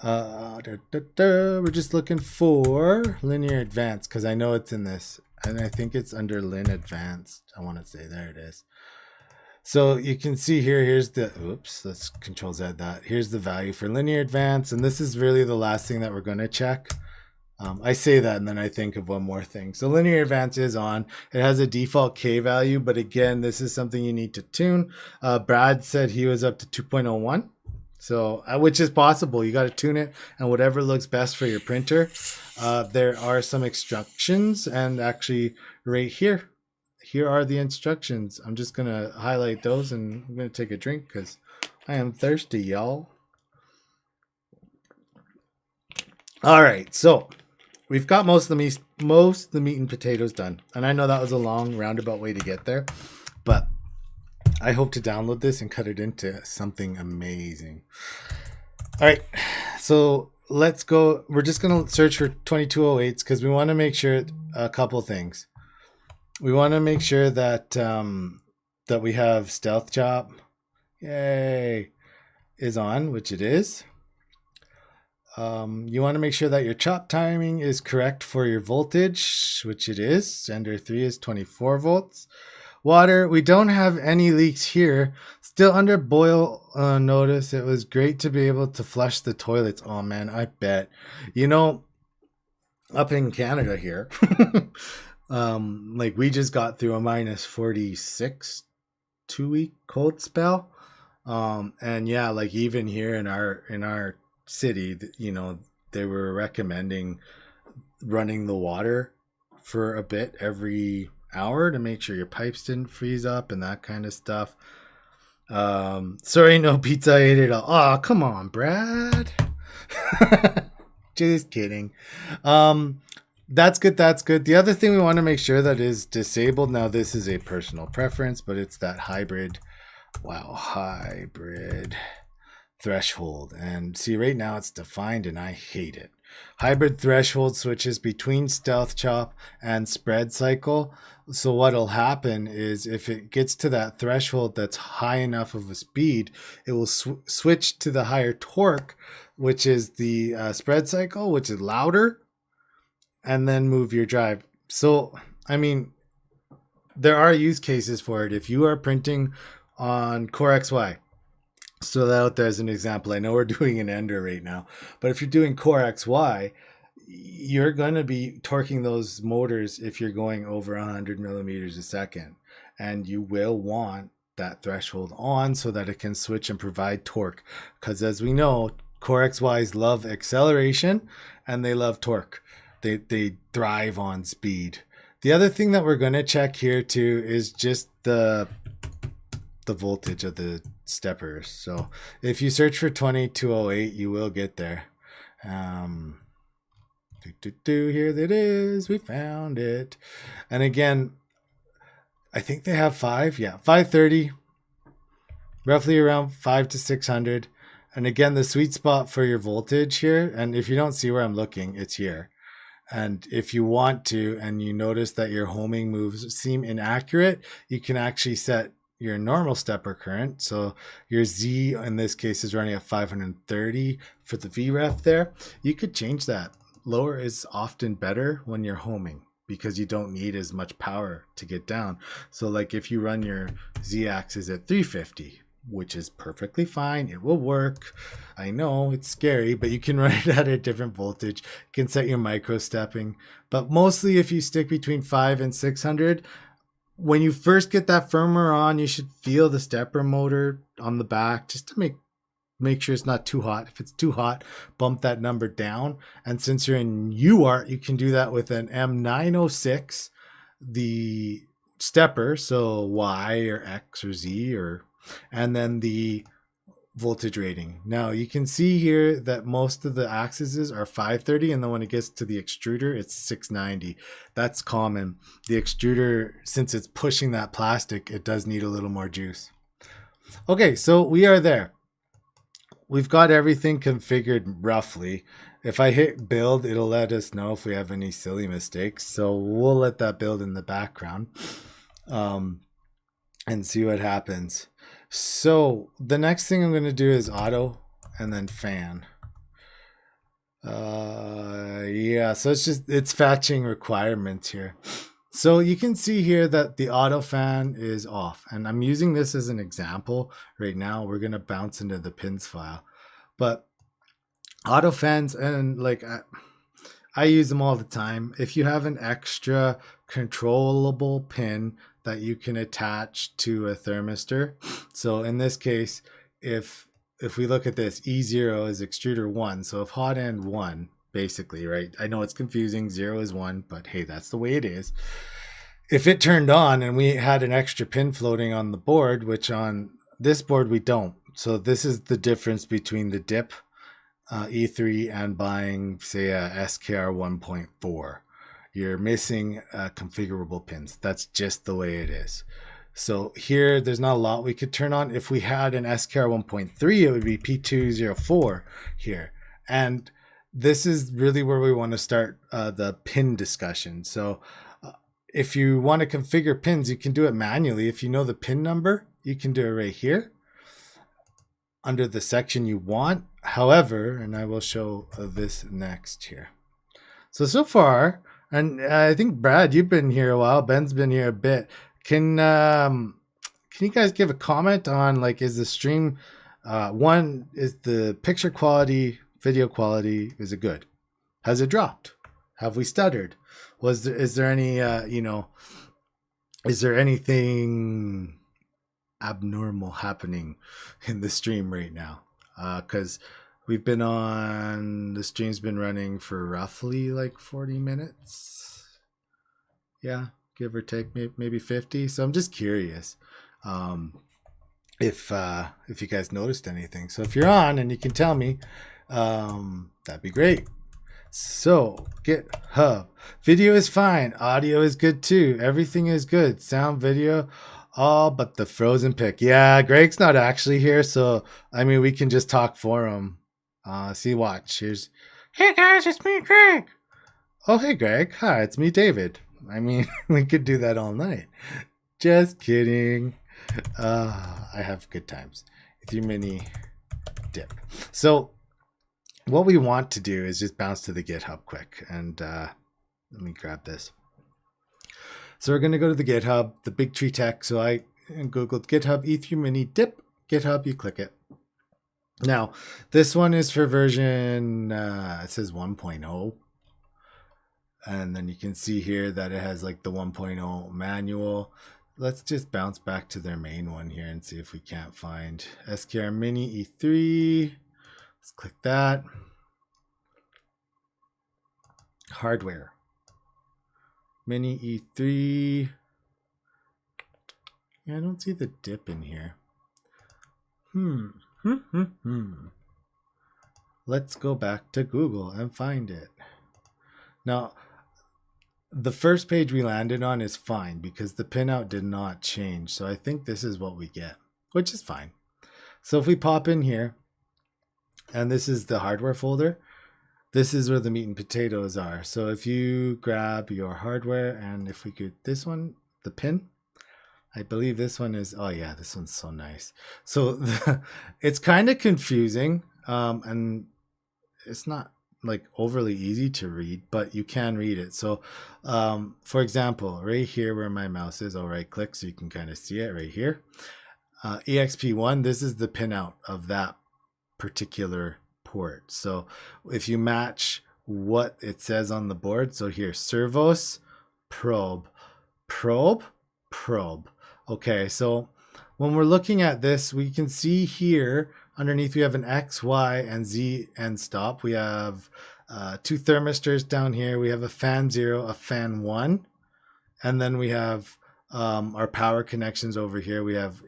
[SPEAKER 1] We're just looking for linear advanced because I know it's in this, and I think it's under Lin advanced. I want to say there it is. So you can see here, here's the, oops, let's Control Z that. Here's the value for linear advance, and this is really the last thing that we're going to check. I say that and then I think of one more thing. So linear advance is on. It has a default K value, but again, this is something you need to tune. Brad said he was up to 2.01. So, which is possible. You got to tune it and whatever looks best for your printer. There are some instructions, and actually right here are the instructions. I'm just going to highlight those and I'm going to take a drink because I am thirsty, y'all. All right, so we've got most of the meat and potatoes done. And I know that was a long roundabout way to get there, but I hope to download this and cut it into something amazing. All right, so let's go. We're just going to search for 2208s because we want to make sure a couple things. We want to make sure that that we have Stealth Chop, yay, is on, which it is. You want to make sure that your chop timing is correct for your voltage, which it is. Sender 3 is 24 volts. Water, we don't have any leaks here. Still under boil notice. It was great to be able to flush the toilets. Oh man, I bet. You know, up in Canada here, like we just got through a minus 46 2-week cold spell. And yeah, like even here in our city, you know, they were recommending running the water for a bit every hour to make sure your pipes didn't freeze up and that kind of stuff. Sorry, no pizza, I ate it all. Oh, come on, Brad. Just kidding. That's good. The other thing we want to make sure that is disabled. Now, this is a personal preference, but it's that hybrid threshold. And see, right now it's defined and I hate it. Hybrid threshold switches between Stealth Chop and spread cycle. So what'll happen is if it gets to that threshold that's high enough of a speed, it will switch to the higher torque, which is the spread cycle, which is louder, and then move your drive. So, I mean, there are use cases for it. If you are printing on Core XY, so that out there as an example, I know we're doing an Ender right now, but if you're doing Core XY, you're going to be torquing those motors if you're going over 100 millimeters a second, and you will want that threshold on so that it can switch and provide torque, because as we know, Core XYs love acceleration and they love torque. They thrive on speed. The other thing that we're going to check here too is just the voltage of the steppers. So if you search for 2208, you will get there. Here it is. We found it. And again, I think they have 530, roughly around 5 to 600. And again, the sweet spot for your voltage here, and if you don't see where I'm looking, it's here. And if you want to, and you notice that your homing moves seem inaccurate, you can actually set your normal stepper current. So your Z in this case is running at 530 for the VREF there. You could change that. Lower is often better when you're homing because you don't need as much power to get down. So like if you run your Z axis at 350, which is perfectly fine, it will work. I know it's scary, but you can run it at a different voltage. You can set your micro stepping, but mostly if you stick between 5 and 600, when you first get that firmware on, you should feel the stepper motor on the back just to make sure it's not too hot. If it's too hot, bump that number down. And since you're in UART, you can do that with an M906, the stepper, so Y or X or Z, and then the voltage rating. Now you can see here that most of the axes are 530, and then when it gets to the extruder, it's 690. That's common. The extruder, since it's pushing that plastic, it does need a little more juice. Okay, so we are there. We've got everything configured roughly. If I hit build, it'll let us know if we have any silly mistakes. So we'll let that build in the background and see what happens. So the next thing I'm going to do is auto and then fan. Yeah, so it's fetching requirements here. So you can see here that the auto fan is off, and I'm using this as an example right now. We're going to bounce into the pins file, but auto fans, and like I use them all the time. If you have an extra controllable pin that you can attach to a thermistor. So in this case, if we look at this, E0 is extruder 1. So if hot end 1, basically, right? I know it's confusing. 0 is 1, but hey, that's the way it is. If it turned on and we had an extra pin floating on the board, which on this board we don't. So this is the difference between the dip E3 and buying, say, a SKR 1.4. You're missing configurable pins. That's just the way it is. So here, there's not a lot we could turn on. If we had an SKR 1.3, it would be P204 here. And this is really where we want to start the pin discussion. So if you want to configure pins, you can do it manually. If you know the pin number, you can do it right here under the section you want. However, and I will show this next here. So far, and I think Brad, you've been here a while. Ben's been here a bit. Can you guys give a comment on, like, is the stream one, is the picture quality, video quality, is it good? Has it dropped? Have we stuttered? Is there any is there anything abnormal happening in the stream right now? Because the stream's been running for roughly like 40 minutes. Yeah, give or take, maybe 50. So I'm just curious if you guys noticed anything. So if you're on and you can tell me, that'd be great. So GitHub, video is fine, audio is good too, everything is good, sound, video, all but the frozen pic. Yeah, Greg's not actually here, so I mean we can just talk for him. Watch. Here's, hey guys, it's me, Greg. Oh, hey Greg. Hi, it's me, David. I mean, we could do that all night. Just kidding. I have good times. With your mini dip. So what we want to do is just bounce to the GitHub quick. And let me grab this. So we're going to go to the GitHub, the Big Tree Tech. So I Googled GitHub E3 Mini Dip. GitHub, you click it. Now, this one is for version, it says 1.0. And then you can see here that it has like the 1.0 manual. Let's just bounce back to their main one here and see if we can't find SKR Mini E3. Let's click that. Hardware. Mini E3. Yeah, I don't see the dip in here. Let's go back to Google and find it. Now, the first page we landed on is fine because the pinout did not change. So I think this is what we get, which is fine. So if we pop in here, and this is the hardware folder, this is where the meat and potatoes are. So if you grab your hardware, and if we could, this one, the pin, I believe this one is, oh yeah, this one's so nice. So it's kind of confusing, and it's not like overly easy to read, but you can read it. So for example, right here where my mouse is, I'll right click so you can kind of see it right here. EXP1, this is the pinout of that particular port. So if you match what it says on the board, so here, servos, probe, probe, probe. Okay, so when we're looking at this, we can see here underneath we have an X, Y, and Z end stop. We have 2 thermistors down here. We have a fan 0, a fan 1, and then we have our power connections over here. We have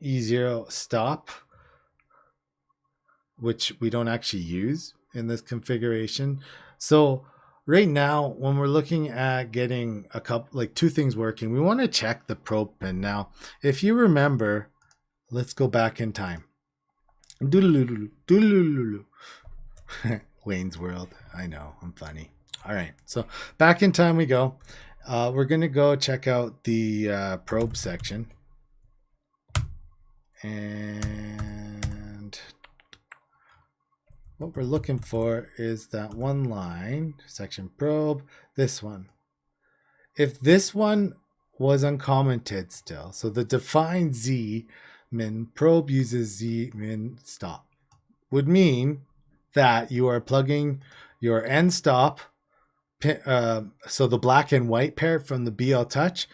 [SPEAKER 1] E0 stop, which we don't actually use in this configuration. So right now, when we're looking at getting a couple, like 2 things working, we want to check the probe pin. Now, if you remember, let's go back in time. Wayne's World. I know, I'm funny. All right, so back in time we go. We're going to go check out the probe section. And what we're looking for is that one line, section probe, this one. If this one was uncommented still, so the defined Z min probe uses Z min stop, would mean that you are plugging your end stop, so the black and white pair from the BL Touch,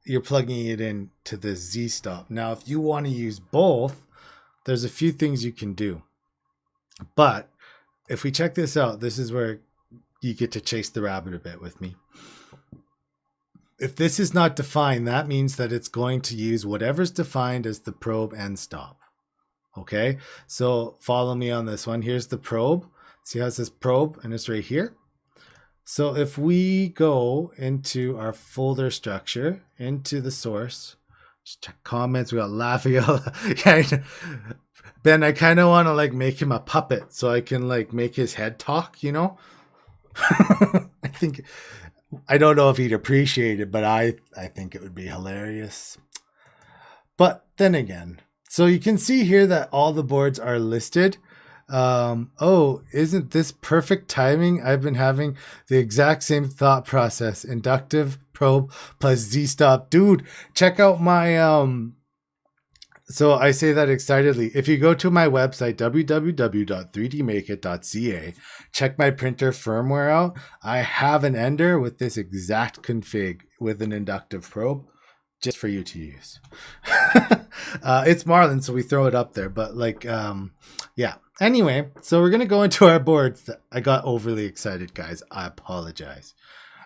[SPEAKER 1] you're plugging it into the Z stop. Now, if you want to use both, there's a few things you can do. But if we check this out, this is where you get to chase the rabbit a bit with me. If this is not defined, that means that it's going to use whatever's defined as the probe and stop. Okay, so follow me on this one. Here's the probe. See how it says probe and it's right here. So if we go into our folder structure, into the source, just check comments, we got laughing. Ben, I kind of want to like make him a puppet so I can like make his head talk, you know? I don't know if he'd appreciate it, but I think it would be hilarious. But then again, so you can see here that all the boards are listed. Oh, isn't this perfect timing? I've been having the exact same thought process. Inductive probe plus Z-stop. Dude, check out my so I say that excitedly. If you go to my website, www.3dmakeit.ca, check my printer firmware out. I have an ender with this exact config with an inductive probe just for you to use. It's Marlin, so we throw it up there. But like, yeah. Anyway, so we're going to go into our boards. I got overly excited, guys. I apologize.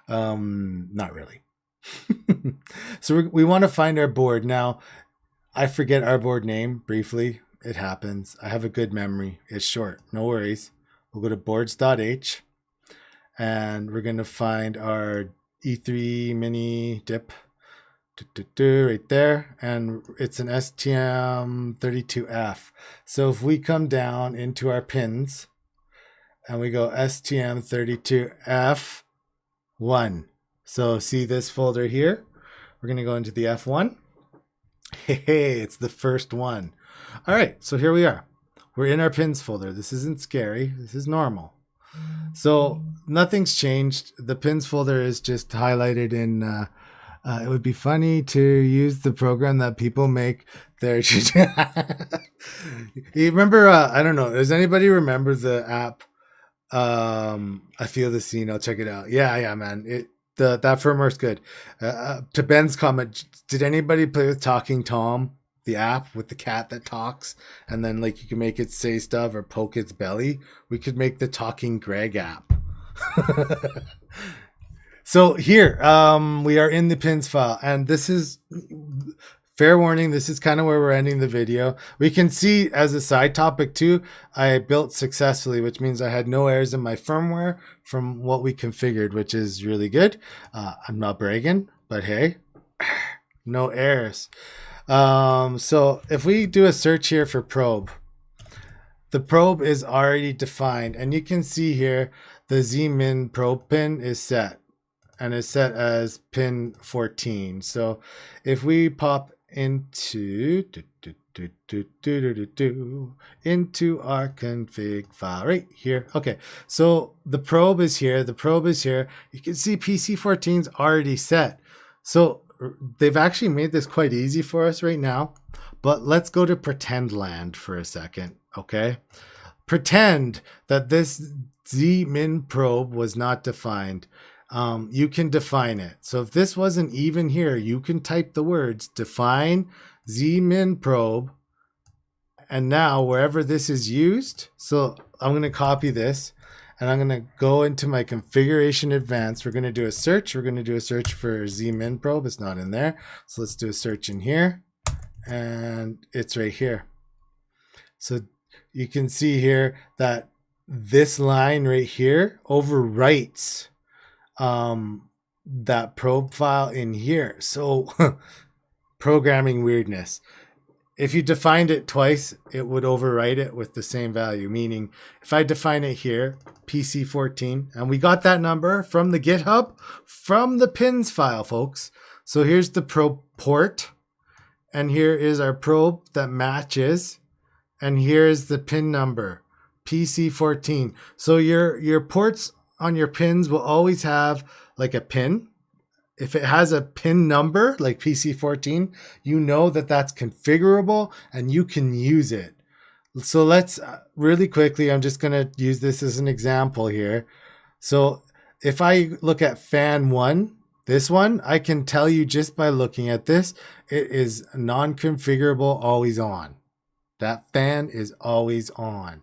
[SPEAKER 1] Not really. So we want to find our board. Now, I forget our board name briefly. It happens. I have a good memory. It's short. No worries. We'll go to boards.h and we're going to find our E3 mini dip right there. And it's an STM32F. So if we come down into our pins and we go STM32F1. So see this folder here? We're going to go into the F1. Hey, it's the first one. All right, so here we are. We're in our pins folder. This isn't scary. This is normal. So nothing's changed. The pins folder is just highlighted in, it would be funny to use the program that people make. There. You remember, I don't know, does anybody remember the app? I Feel the Scene. I'll check it out. Yeah, man. That firmware's good. To Ben's comment, did anybody play with Talking Tom, the app with the cat that talks, and then like you can make it say stuff or poke its belly? We could make the Talking Greg app. So here, we are in the pins file, and this is fair warning. This is kind of where we're ending the video. We can see as a side topic too, I built successfully, which means I had no errors in my firmware from what we configured, which is really good. I'm not bragging, but hey, no errors. So if we do a search here for probe, the probe is already defined, and you can see here the Z-min probe pin is set. and is set as pin 14. So if we pop into into our config file right here. Okay, so the probe is here. The probe is here. You can see PC14 is already set. So they've actually made this quite easy for us right now. But let's go to pretend land for a second. Okay, pretend that this Z-min probe was not defined. You can define it. So if this wasn't even here, you can type the words define Z-min probe. And now wherever this is used, so I'm going to copy this and I'm going to go into my configuration advanced. We're going to do a search. We're going to do a search for Z-min probe. It's not in there. So let's do a search in here and it's right here. So you can see here that this line right here overwrites that probe file in here. So programming weirdness. If you defined it twice, it would overwrite it with the same value. Meaning if I define it here, PC14, and we got that number from the GitHub, from the pins file, folks. So here's the probe port, and here is our probe that matches, and here's the pin number, PC14. So your ports on your pins will always have like a pin. If it has a pin number like PC14, you know that that's configurable and you can use it. So let's really quickly, I'm just going to use this as an example here. So if I look at fan 1, this one, I can tell you just by looking at this, it is non-configurable, always on. That fan is always on.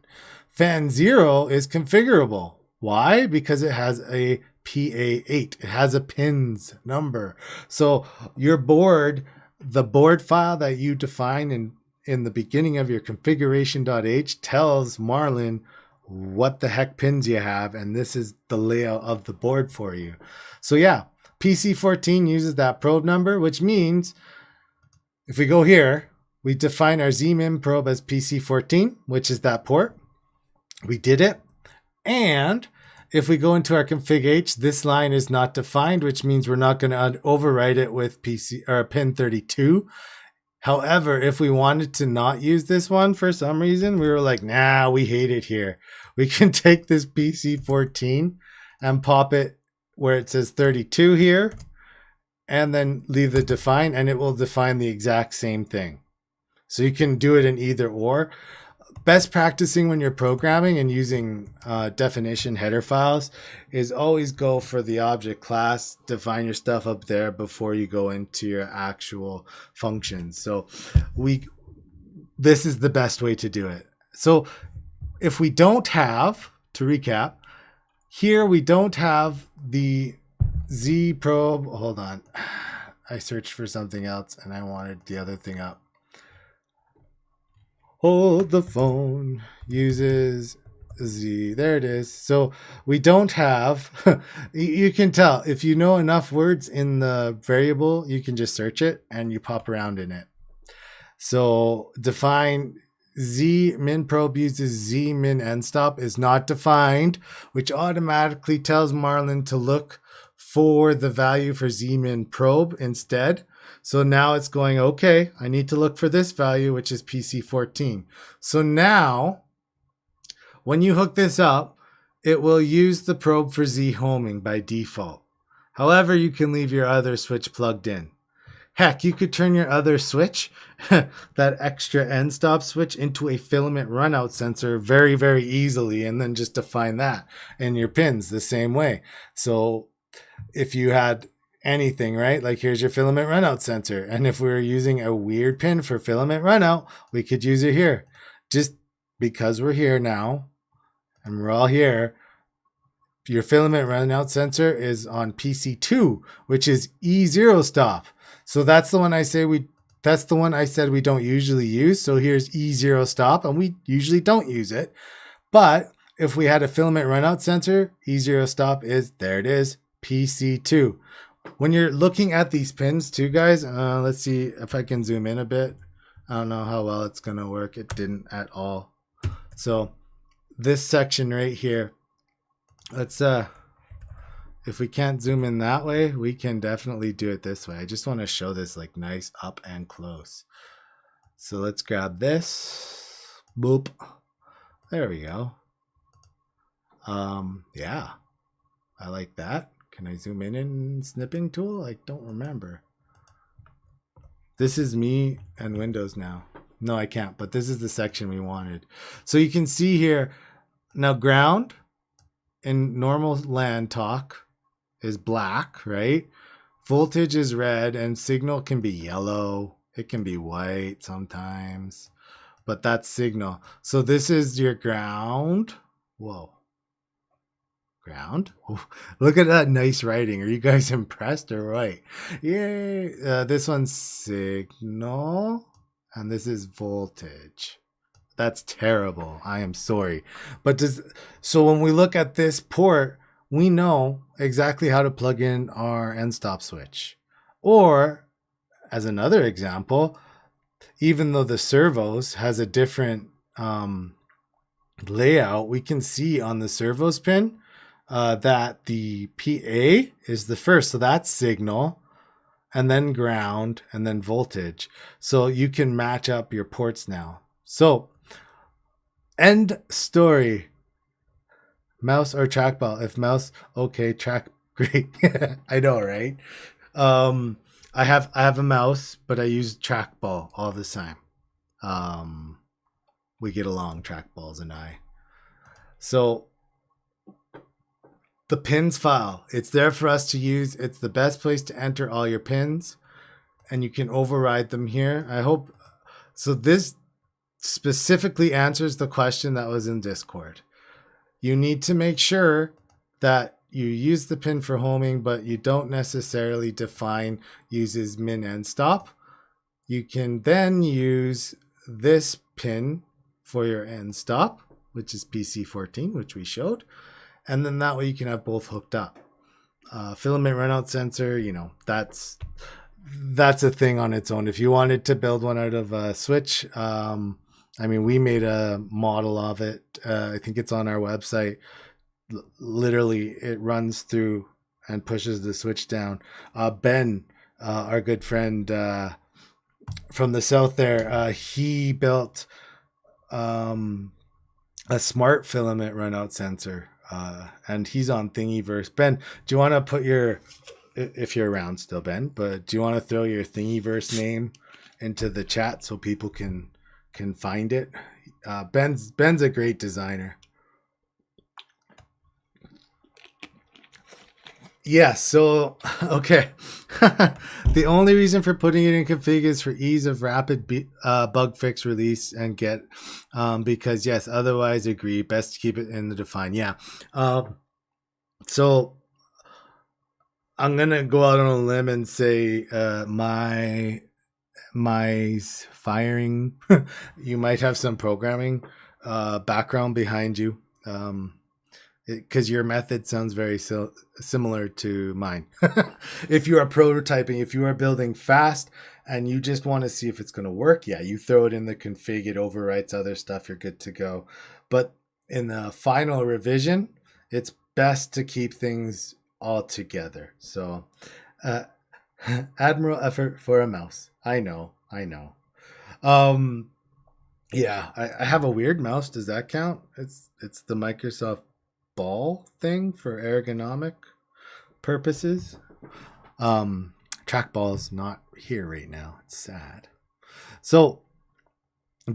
[SPEAKER 1] Fan 0 is configurable. Why? Because it has a PA8. It has a pins number. So your board, the board file that you define in the beginning of your configuration.h tells Marlin what the heck pins you have, and this is the layout of the board for you. So yeah, PC14 uses that probe number, which means if we go here, we define our Z-min probe as PC14, which is that port. We did it. And if we go into our config H, this line is not defined, which means we're not going to overwrite it with PC or pin 32. However, if we wanted to not use this one for some reason, we were like, nah, we hate it here. We can take this PC14 and pop it where it says 32 here and then leave the define, and it will define the exact same thing. So you can do it in either or. Best practicing when you're programming and using definition header files is always go for the object class, define your stuff up there before you go into your actual functions. So this is the best way to do it. So if we don't have, to recap, here we don't have the Z probe. Hold on. I searched for something else and I wanted the other thing up. Hold the phone, uses Z. There it is. So we don't have, you can tell if you know enough words in the variable, you can just search it and you pop around in it. So define Z min probe uses Z min end stop is not defined, which automatically tells Marlin to look for the value for Z min probe instead. So now it's going, okay, I need to look for this value, which is PC14. So now when you hook this up, it will use the probe for Z homing by default. However, you can leave your other switch plugged in. Heck, you could turn your other switch, that extra end stop switch, into a filament runout sensor very, very easily, and then just define that in your pins the same way. So if you had anything, right? Like here's your filament runout sensor. And if we were using a weird pin for filament runout, we could use it here. Just because we're here now and we're all here, your filament runout sensor is on PC2, which is E0 stop. So that's the one I said we don't usually use. So here's E0 stop, and we usually don't use it. But if we had a filament runout sensor, E0 stop is, there it is, PC2. When you're looking at these pins too, guys, let's see if I can zoom in a bit. I don't know how well it's going to work. It didn't at all. So this section right here, let's if we can't zoom in that way, we can definitely do it this way. I just want to show this like nice up and close. So let's grab this. Boop. There we go. Yeah, I like that. Can I zoom in snipping tool? I don't remember. This is me and Windows now. No, I can't, but this is the section we wanted. So you can see here, now ground in normal LAN talk is black, right? Voltage is red and signal can be yellow. It can be white sometimes, but that's signal. So this is your ground. Whoa. Ground. Look at that nice writing. Are you guys impressed or right? Yay. This one's signal and this is voltage. That's terrible. I am sorry. But so when we look at this port, we know exactly how to plug in our end stop switch. Or as another example, even though the servos has a different layout, we can see on the servos pin that the PA is the first. So that's signal, and then ground, and then voltage. So you can match up your ports now. So end story. Mouse or trackball? If mouse, okay, track, great. I know, right? I have a mouse, but I use trackball all the time. We get along, trackballs and I. So the pins file, it's there for us to use. It's the best place to enter all your pins, and you can override them here. I hope so. This specifically answers the question that was in Discord. You need to make sure that you use the pin for homing, but you don't necessarily define uses min and stop. You can then use this pin for your end stop, which is PC14, which we showed. And then that way you can have both hooked up. Filament runout sensor, that's a thing on its own. If you wanted to build one out of a switch, we made a model of it. I think it's on our website. Literally, it runs through and pushes the switch down. Ben, our good friend from the south there, he built a smart filament runout sensor. And he's on Thingiverse. Ben, do you want to put if you're around still, Ben, but do you want to throw your Thingiverse name into the chat so people can find it? Ben's a great designer. Yeah, so, okay. The only reason for putting it in config is for ease of rapid bug fix release and get, because yes, otherwise agree, best to keep it in the define. Yeah. So I'm going to go out on a limb and say my firing, you might have some programming background behind you. Because your method sounds very similar to mine. If you are prototyping, if you are building fast and you just want to see if it's going to work, yeah, you throw it in the config, it overwrites other stuff, you're good to go. But in the final revision, it's best to keep things all together. So, admirable effort for a mouse. I know. Yeah, I have a weird mouse. Does that count? It's the Microsoft ball thing for ergonomic purposes. Trackball's not here right now. It's sad. So,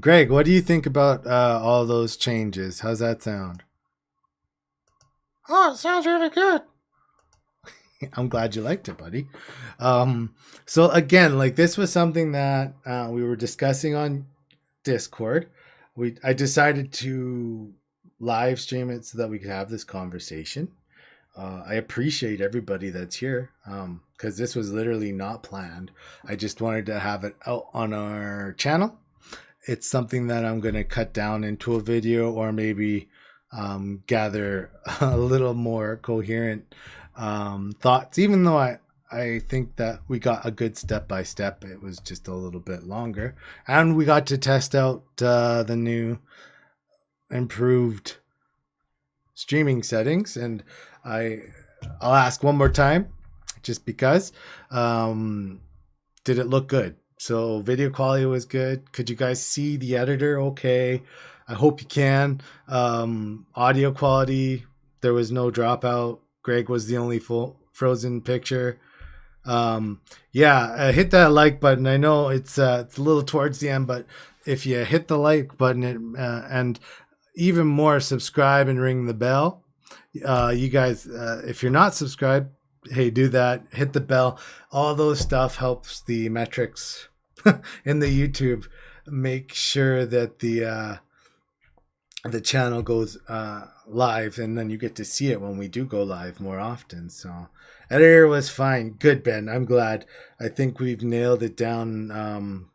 [SPEAKER 1] Greg, what do you think about all those changes? How's that sound? Oh, it sounds really good. I'm glad you liked it, buddy. So again, like this was something that we were discussing on Discord. I decided to live stream it so that we could have this conversation. I appreciate everybody that's here because this was literally not planned. I just wanted to have it out on our channel. It's something that I'm going to cut down into a video or maybe gather a little more coherent thoughts, even though I think that we got a good step-by-step. It was just a little bit longer. And we got to test out the new improved streaming settings, and I I'll ask one more time, just because. Did it look good? So video quality was good. Could you guys see the editor okay? I hope you can. Audio quality, there was no dropout. Greg was the only full frozen picture. Yeah, hit that like button. I know it's a little towards the end, but if you hit the like button and even more, subscribe and ring the bell. You guys, if you're not subscribed, hey, do that. Hit the bell. All those stuff helps the metrics in the YouTube. Make sure that the channel goes live, and then you get to see it when we do go live more often. So editor was fine. Good, Ben. I'm glad. I think we've nailed it down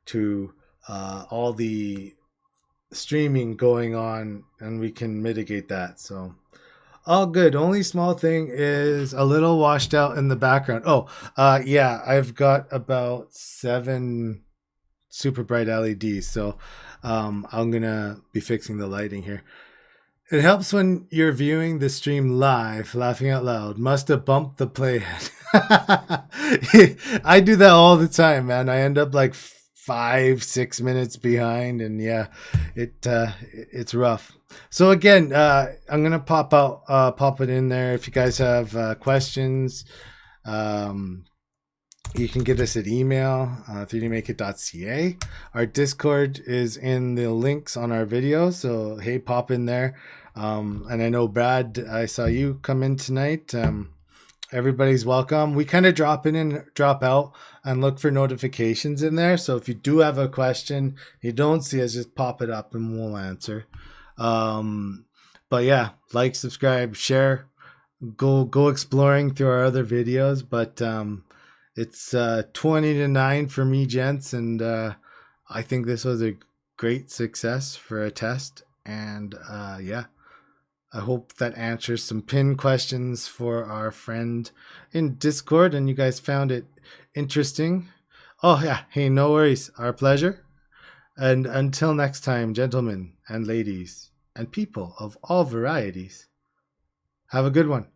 [SPEAKER 1] to all the streaming going on, and we can mitigate that. So all good. Only small thing is a little washed out in the background. Oh, yeah, I've got about 7 super bright LEDs, so I'm gonna be fixing the lighting here. It helps when you're viewing the stream live. Laughing out loud. Must have bumped the playhead. I do that all the time, man. I end up like 5-6 minutes behind, and yeah, it's rough. So again, I'm gonna pop it in there. If you guys have questions, you can get us at email 3dmakeit.ca. Our Discord is in the links on our video, so hey, pop in there. And I know Brad, I saw you come in tonight. Everybody's welcome. We kind of drop in and drop out and look for notifications in there. So if you do have a question, you don't see us, just pop it up and we'll answer. But yeah, like, subscribe, share, go exploring through our other videos. But it's 20-9 for me, gents, and I think this was a great success for a test. And yeah, I hope that answers some pin questions for our friend in Discord, and you guys found it interesting. Oh yeah, hey, no worries, our pleasure. And until next time, gentlemen and ladies and people of all varieties, have a good one.